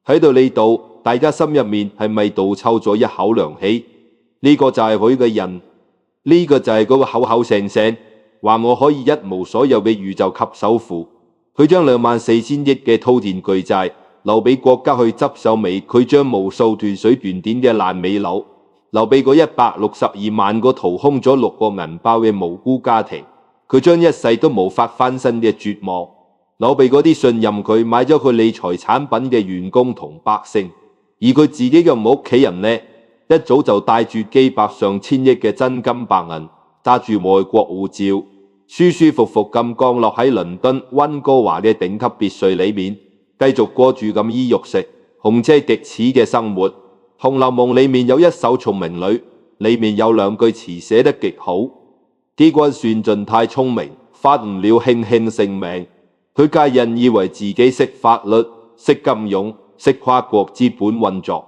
喺到呢度，大家心入面係咪倒抽咗一口涼氣？呢個就係佢嘅人，呢個就係嗰個口口聲聲話我可以一無所有嘅宇宙級首富。佢將24000億嘅滔天巨債留俾國家去執手尾，佢將無數斷水斷電嘅爛尾樓留俾嗰162萬個掏空咗6個銀包嘅無辜家庭，佢將一世都無法翻身嘅絕望留俾嗰啲信任佢買咗佢理財產品嘅員工同百姓。而佢自己嘅屋企人呢，一早就帶住幾百上千億嘅真金白銀，揸住外國護照，舒舒服服咁降落喺倫敦溫哥華嘅頂級別墅裏面，繼續過住咁衣肉食、紅車極似嘅生活。《紅樓夢》裏面有一首聰明女，裏面有兩句詞寫得極好：機關算盡太聰明，發唔了卿卿性命。許家印以為自己識法律、識金融、識跨國資本運作，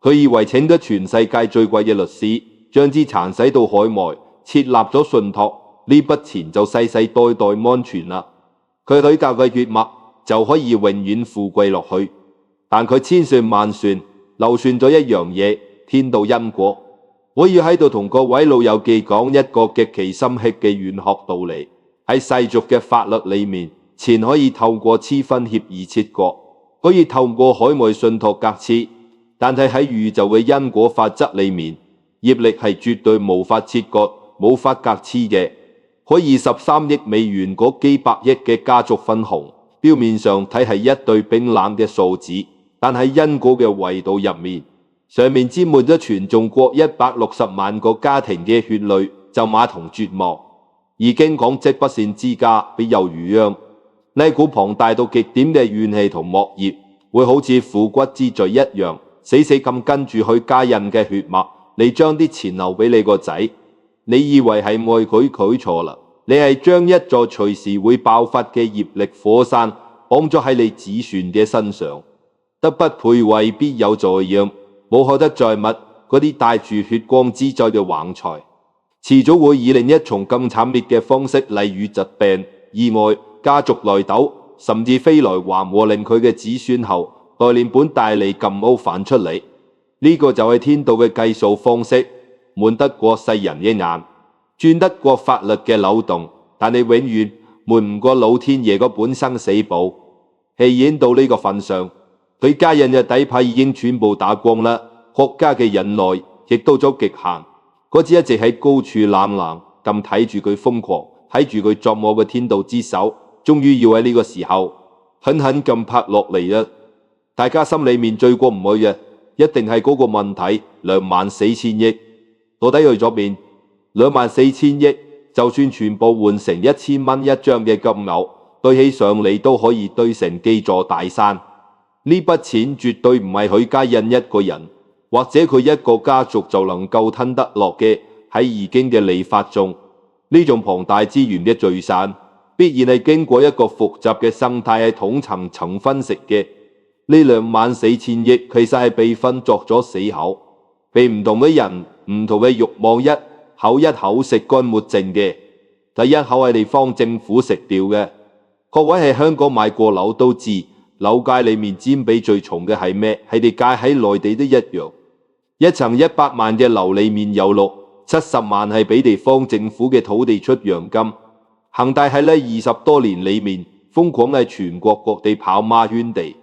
佢以為請咗全世界最貴嘅律師，將資產使到海外，設立咗信託，呢筆錢就世世代代安全啦。佢許家嘅血脈就可以永遠富貴落去。但佢千算萬算，漏算咗一樣嘢：天道因果。我要喺度同各位老友記講一個極其深刻嘅玄學道理。喺世俗嘅法律裏面，錢可以透過黐分協議切割，可以透過海外信託格黐，但係喺宇宙嘅因果法則裏面，業力係絕對無法切割、無法格黐嘅。可以13億美元嗰幾百億嘅家族分紅，表面上睇係一對冰冷嘅數字，但喺因果嘅維度入面，上面沾滿咗全中國160萬個家庭嘅血淚、咒罵同絕望。而經講積不善之家必有餘殃，呢股龐大到極點嘅怨氣同惡業，會好似苦骨之罪一樣，死死咁跟住許家印嘅血脈，你將啲錢留俾你個仔。你以為係愛佢，佢錯啦！你係將一座隨時會爆發嘅業力火山綁咗喺你子孫嘅身上。德不配位，必有在殃，無可得在物。嗰啲帶住血光之災嘅橫財，遲早會以另一重更慘烈嘅方式，例如疾病、意外、家族內鬥，甚至飛來橫禍，令佢嘅子孫後代連本帶利咁撈反出嚟。呢個就係天道嘅計數方式。瞞得過世人嘅眼，轉得過法律嘅漏洞，但你永遠瞞唔過老天爺個本生死簿。戲演到呢個份上，許家印嘅底牌已經全部打光啦，國家嘅忍耐亦到咗極限。嗰隻一直喺高處冷冷咁睇住佢瘋狂、睇住佢作惡嘅天道之手，終於要喺呢個時候狠狠咁拍落嚟啦。大家心裏面最過唔去嘅，一定係嗰個問題，24000億。到底去咗邊？24000億，就算全部換成1000蚊一張嘅金牛，堆起上嚟都可以堆成幾座大山。呢筆錢絕對唔係許家印一個人，或者佢一個家族就能夠吞得落嘅。喺易經嘅理法中，呢種龐大資源嘅聚散，必然係經過一個複雜嘅生態系統層分析嘅。呢24000億其實係被分作咗4口，被唔同嘅人、唔同嘅慾望一口食乾抹淨嘅。第一口係地方政府食掉嘅。各位喺香港買過樓都知，樓價裏面佔比最重嘅係咩？係地價喺內地都一樣。一層100萬嘅樓裏面有70萬係俾地方政府嘅土地出洋金。恒大喺呢20多年裏面瘋狂喺全國各地跑馬圈地，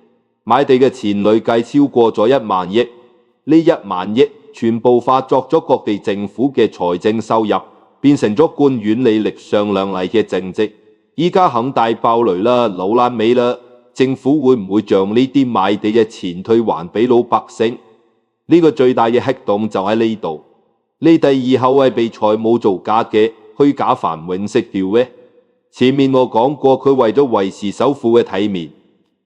買地嘅錢累計超過咗1萬億。呢1萬億全部化作咗各地政府嘅財政收入，變成咗官員履歷上亮麗嘅政績。依家恒大爆雷啦，老爛尾啦，政府會唔會將呢啲賣地嘅錢退還俾老百姓？呢個最大嘅黑洞就喺呢度。呢第二後係被財務造假嘅虛假繁榮色調嘅。前面我講過，佢為咗維持首富嘅體面，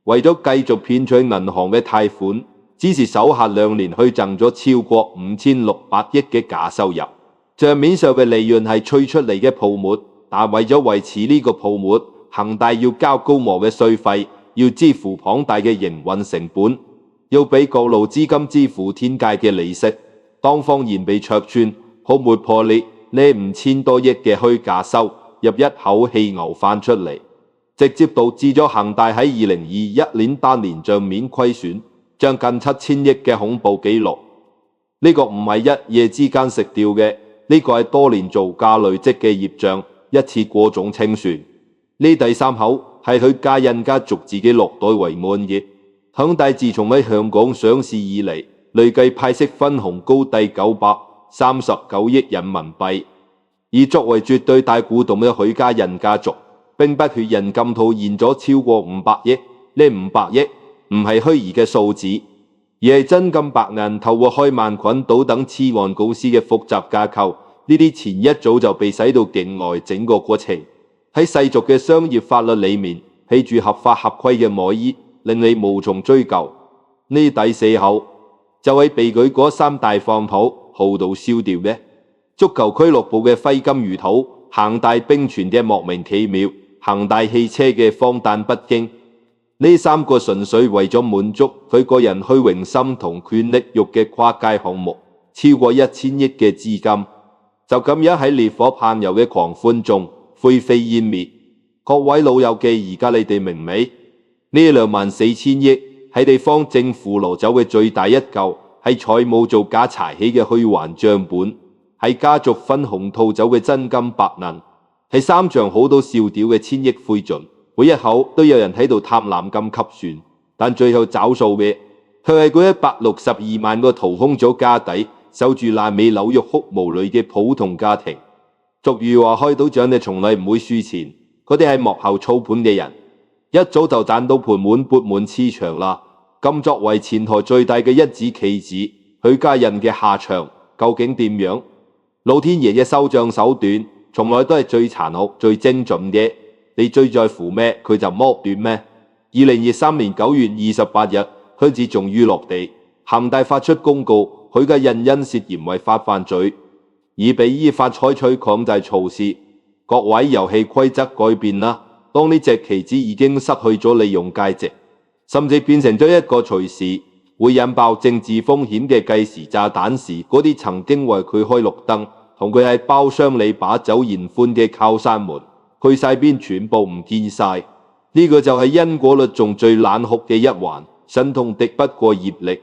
為咗繼續騙取銀行嘅貸款，只是手下2年虛掙咗超過5600億嘅假收入。帳面上嘅利潤係吹出嚟嘅泡沫，但為咗維持呢個泡沫，恒大要交高昂嘅稅費，要支付龐大嘅營運成本，要俾各路資金支付天價嘅利息。當謊言被戳穿，泡沫破裂，呢5000多億嘅虛假收入一口氣牛翻出嚟，直接導致咗恒大喺2021年單年帳面虧損將近7000億嘅恐怖紀錄。呢個唔係一夜之間食掉嘅，呢個係多年造假累積嘅業障，一次過總清算。呢第三口係許家印家族自己落袋為滿嘅。恒大自從喺香港上市以嚟，累計派息分紅高達939億人民幣。而作為絕對大股東嘅許家印家族，並不血印金套現咗超過500億。呢500億唔係虛擬嘅數字，而係真金白銀透過開曼群島等次按公司嘅複雜架構，呢啲錢一早就被使到境外。整個過程喺世俗嘅商業法律裏面披住合法合規嘅外衣，令你無從追究。呢第四口就係被舉嗰3大放土豪賭燒掉嘅。足球俱樂部嘅揮金如土，恒大冰泉嘅莫名其妙，恒大汽車嘅荒誕不經，呢3個純粹為咗滿足佢個人虛榮心同權力慾嘅跨界項目，超過1000億嘅資金，就咁樣喺烈火烹油嘅狂歡中灰飛煙滅。各位老友記，而家你哋明未？呢24000億係地方政府攞走嘅最大一嚿，係財務造假柴起嘅虛幻帳本，係家族分紅套走嘅真金白銀，係3場好到笑屌嘅1000億灰燼。每一口都有人喺度貪婪咁吸算，但最後找數嘅卻係嗰162萬個掏空咗家底、守住爛尾樓欲哭無淚嘅普通家庭。俗語話開到獎嘅從來唔會輸錢，嗰啲係幕後操盤嘅人，一早就賺到盆滿缽滿黐牆啦。咁作為前台最大嘅一子棋子，許家印嘅下場究竟點樣？老天爺嘅收賬手段從來都係最殘酷、最精準嘅。你最在乎咩，佢就剝奪咩。2023年9月28日，靴子終於落地，恒大發出公告，許家印因涉嫌違法犯罪，已被依法採取強制措施。各位，遊戲規則改變啦，當呢隻棋子已經失去咗利用價值，甚至變成咗一個隨時會引爆政治風險嘅計時炸彈時，嗰啲曾經為佢開綠燈，同佢喺包廂裏把酒言歡嘅靠山們，去晒邊全部唔見晒。呢個就係因果律中最冷酷嘅一環，心痛敵不過業力。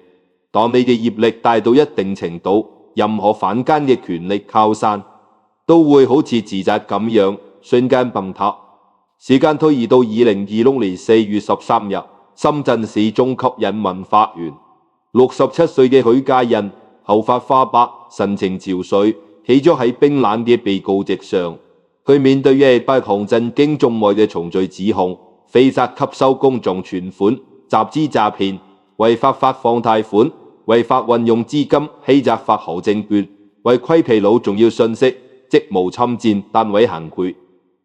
當你嘅業力大到一定程度，任何反間嘅權力靠山都會好似自責咁樣瞬間崩塌。時間推移到2026年4月13日，深圳市中級人民法院，67歲嘅許家印頭髮花白，神情憔悴，企咗喺冰冷嘅被告席上。佢面對嘅係8項震驚中外嘅重罪指控：非法吸收公眾存款、集資詐騙、違法發放貸款、違法運用資金欺詐發行證券、違規披露重要信息、職務侵佔、單位行賄。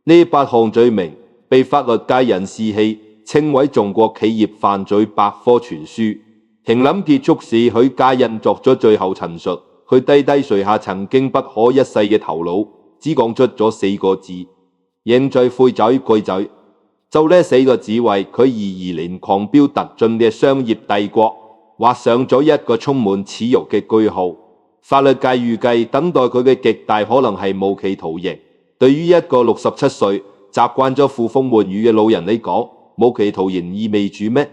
呢8項罪名被法律界人士戲稱為中國企業犯罪百科全書。庭審結束時，許家印作咗最後陳述，佢低低垂下曾經不可一世嘅頭腦，只講出咗4個字：認罪悔罪歸罪。就呢4個字為佢22年狂飆突進嘅商業帝國畫上咗一個充滿恥辱嘅句號。法律界預計等待佢嘅極大可能係無期徒刑。對於一個67歲習慣咗呼風喚雨嘅老人嚟講，無期徒刑意味住咩？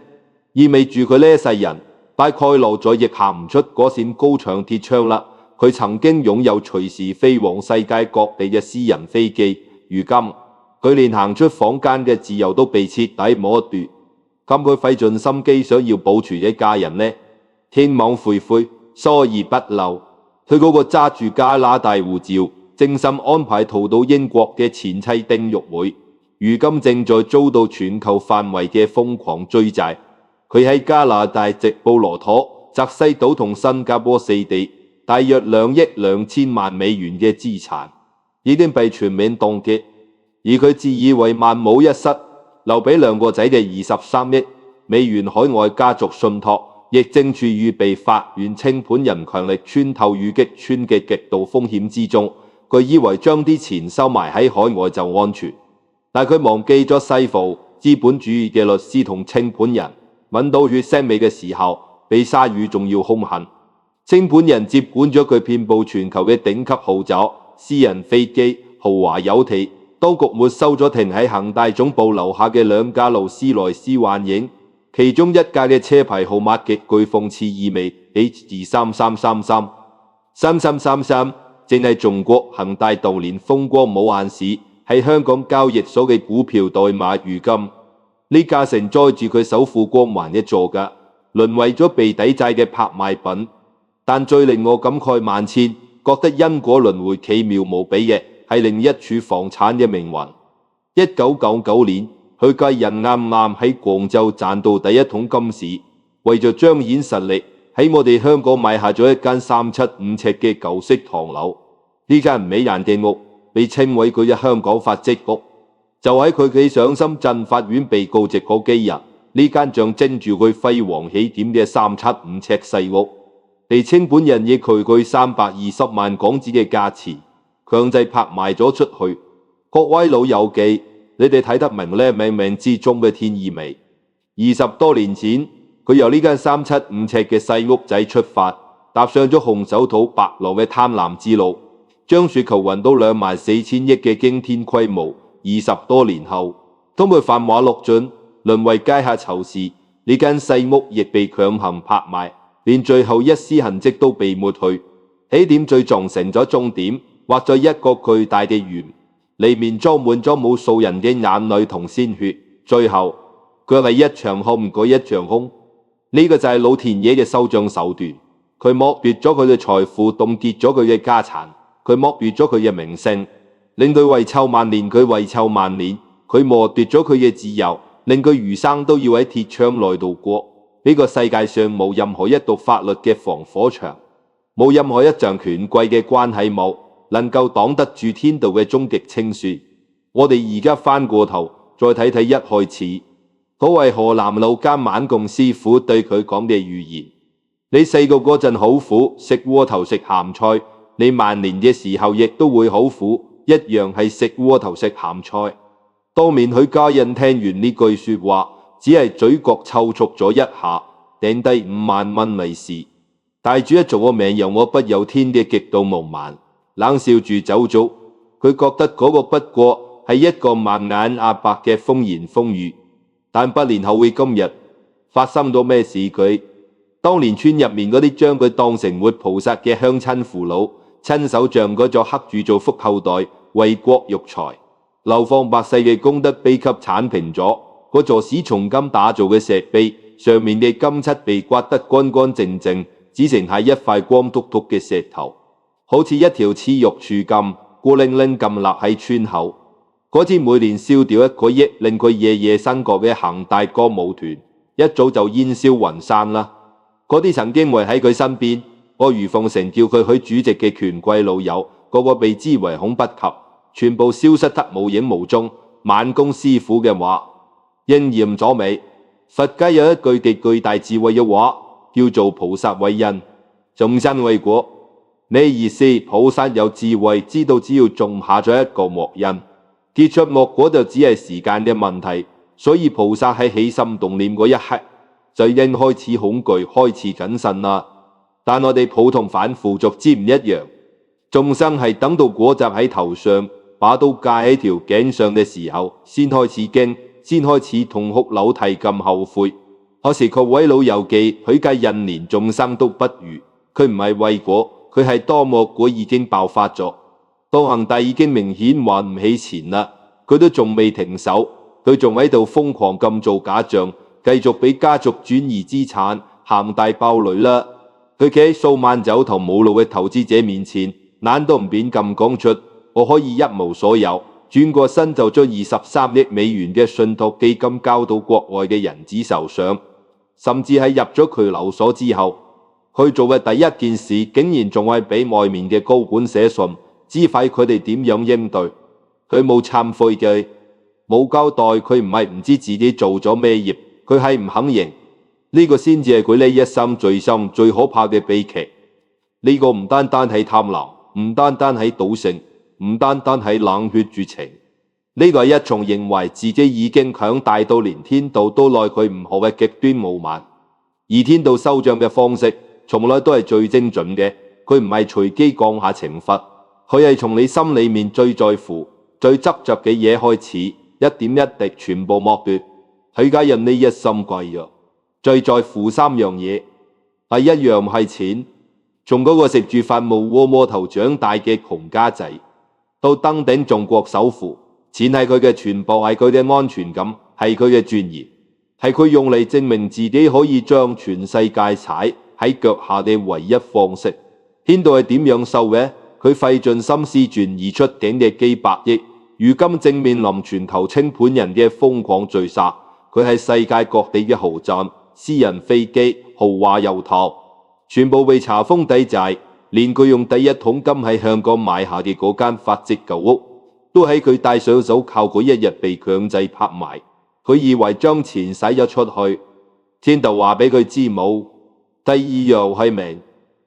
意味住佢呢一世人大概落咗亦行唔出嗰扇高牆鐵窗啦。佢曾經擁有隨時飛往世界各地嘅私人飛機，如今佢連行出房間嘅自由都被徹底剝奪。咁佢費盡心機想要保住一家人呢？天網恢恢，疏而不漏。佢嗰個揸住加拿大護照、精心安排逃到英國嘅前妻丁玉梅，如今正在遭到全球範圍嘅瘋狂追債。佢喺加拿大直布羅陀、澤西島同新加坡4地，大約2億2千萬美元嘅資產已經被全面凍結，而佢自以為萬無一失，留俾2個仔嘅23億美元海外家族信託，亦正處於被法院清盤人強力穿透與擊穿嘅極度風險之中。佢以為將啲錢收埋喺海外就安全，但佢忘記咗西方資本主義嘅律師同清盤人揾到血腥味嘅時候，比鯊魚仲要兇狠。清盤人接管咗佢遍佈全球嘅頂級豪宅、私人飛機、豪華遊艇。當局沒收咗停喺恒大總部樓下嘅2架勞斯萊斯幻影，其中1架嘅車牌號碼極具諷刺意味 ，H23333 3333，正係中國恒大當年風光無限時喺香港交易所嘅股票代碼。如今呢架承載住佢首富光環嘅座駕，淪為咗被抵債嘅拍賣品。但最令我感慨萬千，覺得因果輪迴奇妙無比嘅係另一處房產嘅命運。1999年，佢家人啱啱喺廣州賺到第一桶金時，為咗彰顯實力，喺我哋香港買下咗一間375尺嘅舊式唐樓。呢間唔起眼嘅屋被稱為佢嘅香港發跡屋。就喺佢企上深圳法院被告席嗰幾日，呢間象徵住佢輝煌起點嘅375尺細屋，被清盤人以佢320萬港紙嘅價錢強制拍賣咗出去。各位老友記，你哋睇得明呢冥冥之中嘅天意未？20多年前，佢由呢間375尺嘅細屋仔出發，踏上咗紅手土白狼嘅貪婪之路，將雪球運到24,000億嘅驚天規模。20多年後，當佢繁華落盡，淪為階下囚時，呢間細屋亦被強行拍賣，連最後一絲痕跡都被抹去。起點最終成咗終點，畫咗一個巨大嘅圓，裏面裝滿咗無數人嘅眼淚同鮮血。最後，佢係一場空唔過一場空。呢個就係老天爺嘅收賬手段。佢剝奪咗佢嘅財富，凍結咗佢嘅家產，佢剝奪咗佢嘅名聲，令佢遺臭萬年。佢遺臭萬年，佢剝奪咗佢嘅自由，令佢餘生都要喺鐵窗內度過。呢個世界上冇任何一道法律嘅防火牆，冇任何一場權貴嘅關係網能夠擋得住天道嘅終極清算。我哋而家翻過頭再睇睇一開始嗰位河南老監晚共師傅對佢講嘅預言：你細個嗰陣好苦，食窩頭食鹹菜；你晚年嘅時候亦都會好苦，一樣係食窩頭食鹹菜。當面佢家人聽完呢句說話，只係嘴角抽搐咗一下，掟低5萬蚊利是，帶住一做我命由我不由天嘅極度傲慢，冷笑住走咗。佢覺得嗰個不過係一個盲眼阿伯嘅風言風語，但不年後會今日發生咗咩事？佢當年村入面嗰啲將佢當成活菩薩嘅鄉親父老，親手像嗰座刻住做福後代，為國育才，流芳百世嘅功德碑給剷平咗。嗰座使從金打造嘅石碑上面嘅金漆被刮得乾乾淨淨，只剩下一塊光禿禿嘅石頭，好似一條黐肉柱咁孤零零咁立喺村口。嗰支每年燒掉1個億令佢夜夜笙歌嘅恒大歌舞團，一早就煙消雲散啦。嗰啲曾經圍喺佢身邊，阿諛奉承叫佢許主席嘅權貴老友，個個被之唯恐不及，全部消失得無影無蹤。晚公師傅嘅話應驗咗未？佛家有一句極具大智慧嘅話，叫做菩薩為因，眾生為果。咩意思？菩薩有智慧，知道只要種下咗一個惡因，結出惡果就只係時間嘅問題。所以菩薩喺起心動念嗰一刻就已經開始恐懼，開始謹慎啦。但我哋普通凡夫俗子唔一樣，眾生係等到果襲喺頭上，把刀架喺條頸上嘅時候，先開始驚，先開始痛哭流涕咁後悔。可是各位老友記，許家印連眾生都不如，佢唔係為果，佢係當惡果已經爆發咗。當恒大已經明顯還唔起錢啦，佢都仲未停手，佢仲喺度瘋狂咁做假象，繼續俾家族轉移資產，恒大爆雷啦。佢企喺數萬走投無路嘅投資者面前，懶都唔便咁講出我可以一無所有，轉過身就將23億美元嘅信託基金交到國外嘅人子手上，甚至喺入咗拘留所之後，佢做嘅第一件事竟然仲係俾外面嘅高管寫信，指揮佢哋點樣應對。佢冇懺悔嘅，冇交代，佢唔係唔知自己做咗咩業，佢係唔肯認。呢個先至係佢呢一生最深最可怕嘅悲劇。呢個唔單單係貪婪，唔單單係賭性，唔單單係冷血絕情，呢個係一種認為自己已經強大到連天道都奈佢唔何嘅極端傲慢。而天道收賬嘅方式從來都係最精準嘅，佢唔係隨機降下懲罰，佢係從你心裏面最在乎、最執着嘅嘢開始，一點一滴全部剝奪。佢家人呢一心貴咗，最在乎3樣嘢，第一樣係錢。從嗰個食住飯冇窩窩頭長大嘅窮家仔，到登頂中國首富，錢係佢嘅全部，係佢嘅安全感，係佢嘅尊嚴，係佢用嚟證明自己可以將全世界踩喺腳下嘅唯一方式。天道係點樣收嘅？佢費盡心思轉移出境嘅幾百億，如今正面臨全球清盤人嘅瘋狂追殺。佢喺世界各地嘅豪宅、私人飛機、豪華遊塔，全部被查封抵債，連佢用第一桶金喺香港買下嘅嗰間法籍舊屋，都喺佢帶上手靠嗰一日被強制拍賣。佢以為將錢使咗出去，天道話俾佢知冇。第二樣係命，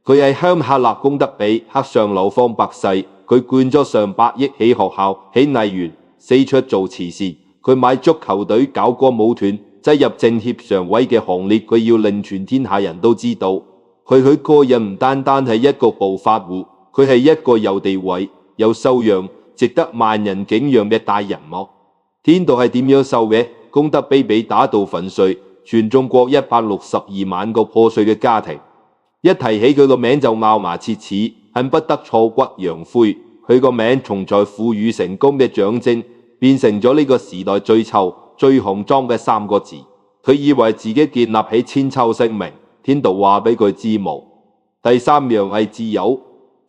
佢喺香客勒功德比克上流方百世，佢灌咗上百億起學校、起藝園，四出做慈善。佢買足球隊，搞歌舞團，擠入政協常委嘅行列。佢要令全天下人都知道，佢個人唔單單係一個暴發戶，佢係一個有地位、有修養、值得萬人敬仰嘅大人物。天道係點樣收嘅？功德比被打到粉碎，全中國162萬個破碎嘅家庭，一提起佢個名就咬牙切齒，恨不得挫骨揚灰。佢個名從在富裕成功嘅象徵，變成咗呢個時代最臭、最骯髒嘅3個字。佢以為自己建立起千秋聲名，天道話俾佢知冇。第3樣係自由，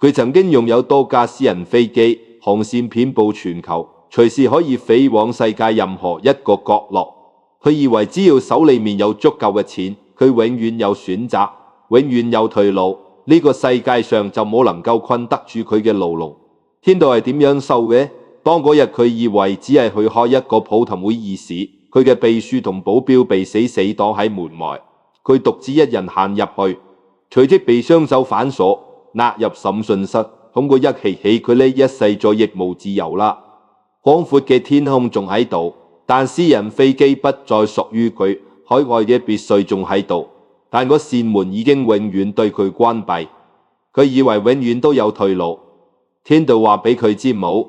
佢曾經擁有多架私人飛機，航線遍佈全球，隨時可以飛往世界任何一個角落。佢以為只要手裏面有足夠嘅錢，佢永遠有選擇，永遠有退路。呢個世界上就冇能夠困得住佢嘅牢籠。天道係點樣收嘅？當嗰日佢以為只係去開一個普通會議室，佢嘅秘書同保鏢被死擋喺門外，佢獨自一人行入去，隨即被雙手反鎖，押入審訊室。通過一氣起，佢呢一世再亦無自由啦。廣闊嘅天空仲喺度，但私人飛機不再屬於佢，海外嘅別墅仲喺度，但個扇門已經永遠對佢關閉。佢以為永遠都有退路，天道話俾佢知冇。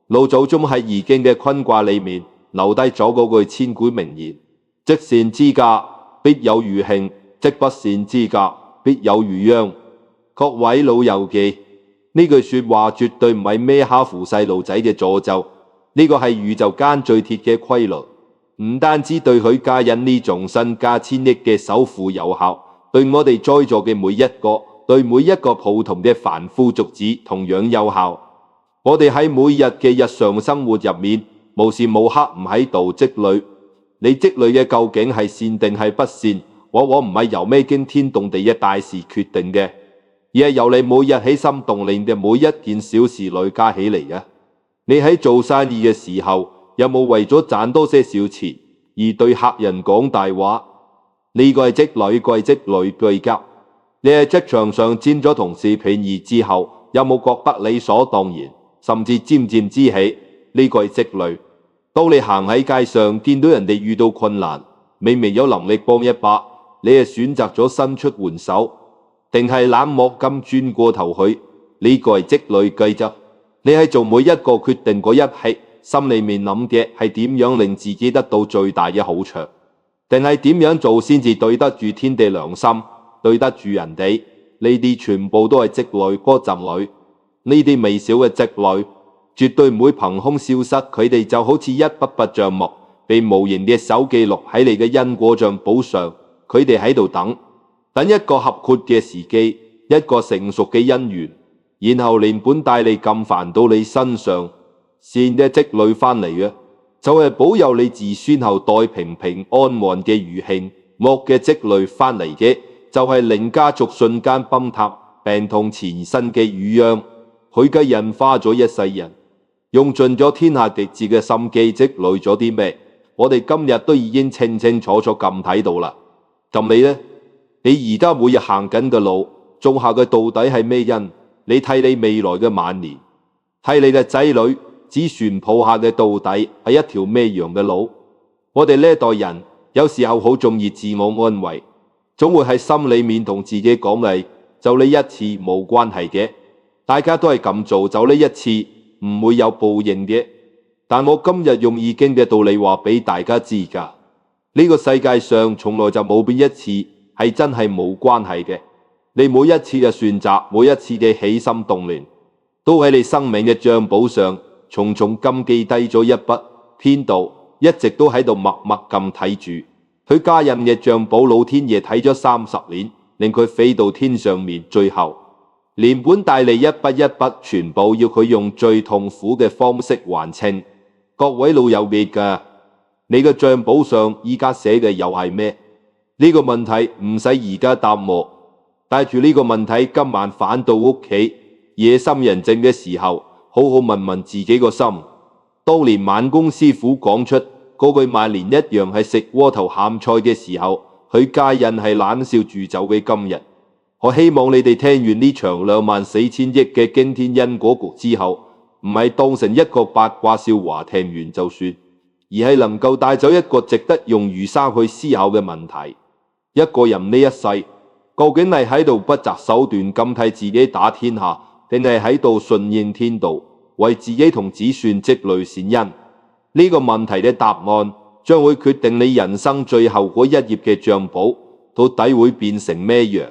老祖宗喺易經嘅坤卦裏面留低咗嗰句千古名言：積善之家必有餘慶，積不善之家必有餘殃。各位老友記，呢句說話絕對唔係咩哈扶細路仔嘅詛咒，呢個係宇宙間最鐵嘅規律。唔單止對許家印呢種身家千億嘅首富有效，對我哋在座嘅每一個，對每一個普通嘅凡夫俗子同樣有效。我哋喺每日嘅日常生活入面，無時無刻唔喺度積累。你積累嘅究竟係善定係不善，往往唔係由咩驚天動地嘅大事決定嘅，而係由你每日起心動念嘅每一件小事累加起嚟嘅。你喺做生意嘅時候，有冇為咗賺多些少錢而對客人講大話？呢個係積累貴積累對急。你喺職場上佔咗同事便宜之後，有冇覺得理所當然，甚至沾沾之喜？呢個係積累。當你行喺街上見到人哋遇到困難，明明有能力幫一把，你係選擇咗伸出援手，定係冷漠咁轉過頭去？呢個係積累計則。你喺做每一個決定嗰一刻，心裏面諗嘅係點樣令自己得到最大嘅好處，定係點樣做先至對得住天地良心，對得住人哋？呢啲全部都係積累嗰陣累。呢啲微小嘅積累絕對唔會憑空消失，佢哋就好似一筆筆帳目，被無形嘅手記錄喺你嘅因果帳簿上。佢哋喺度等一個合括嘅時機，一個成熟嘅因緣，然後連本帶利咁煩到你身上。善嘅積累翻嚟嘅，就係保佑你子孫後代平平安安嘅餘慶；惡嘅積累翻嚟嘅，就係令家族瞬間崩塌、病痛纏身嘅餘殃。佢嘅人花咗一世人，用盡咗天下極致嘅心機積累咗啲咩？我哋今日都已經清清楚楚咁睇到啦。咁你呢？你而家每日行緊嘅路，種下嘅到底係咩因？你睇你未來嘅晚年，睇你嘅仔女子孫抱下嘅到底係一條咩樣嘅路？我哋呢一代人有時候好中意自我安慰，總會喺心裏面同自己講嚟，就呢一次冇關係嘅，大家都係咁做，就呢一次唔會有報應嘅。但我今日用易經嘅道理話俾大家知㗎，呢個世界上從來就冇邊一次係真係冇關係嘅。你每一次嘅選擇，每一次嘅起心動念，都喺你生命嘅賬簿上重重咁記低咗一筆，編導一直都喺度默默咁睇住。佢家人嘅賬簿，老天爺睇咗30年，令佢飛到天上面，最後連本帶利一筆一筆全部要佢用最痛苦嘅方式還清。各位老友記㗎，你嘅賬簿上依家寫嘅又係咩？呢個問題唔使而家答我，帶住呢個問題今晚返到屋企，夜深人靜嘅時候，好好問問自己個心。當年晚公師傅講出嗰句萬年一樣係食窩頭鹹菜嘅時候，佢家人係冷笑住走嘅今日。我希望你哋聽完呢場24000億嘅驚天因果局之後，唔係當成一個八卦笑話聽完就算，而係能夠帶走一個值得用餘生去思考嘅問題。一個人呢一世，究竟係喺度不擇手段咁替自己打天下，定係喺度順應天道，為自己同子孫積累善因？呢個問題嘅答案將會決定你人生最後嗰一頁嘅賬簿到底會變成咩樣。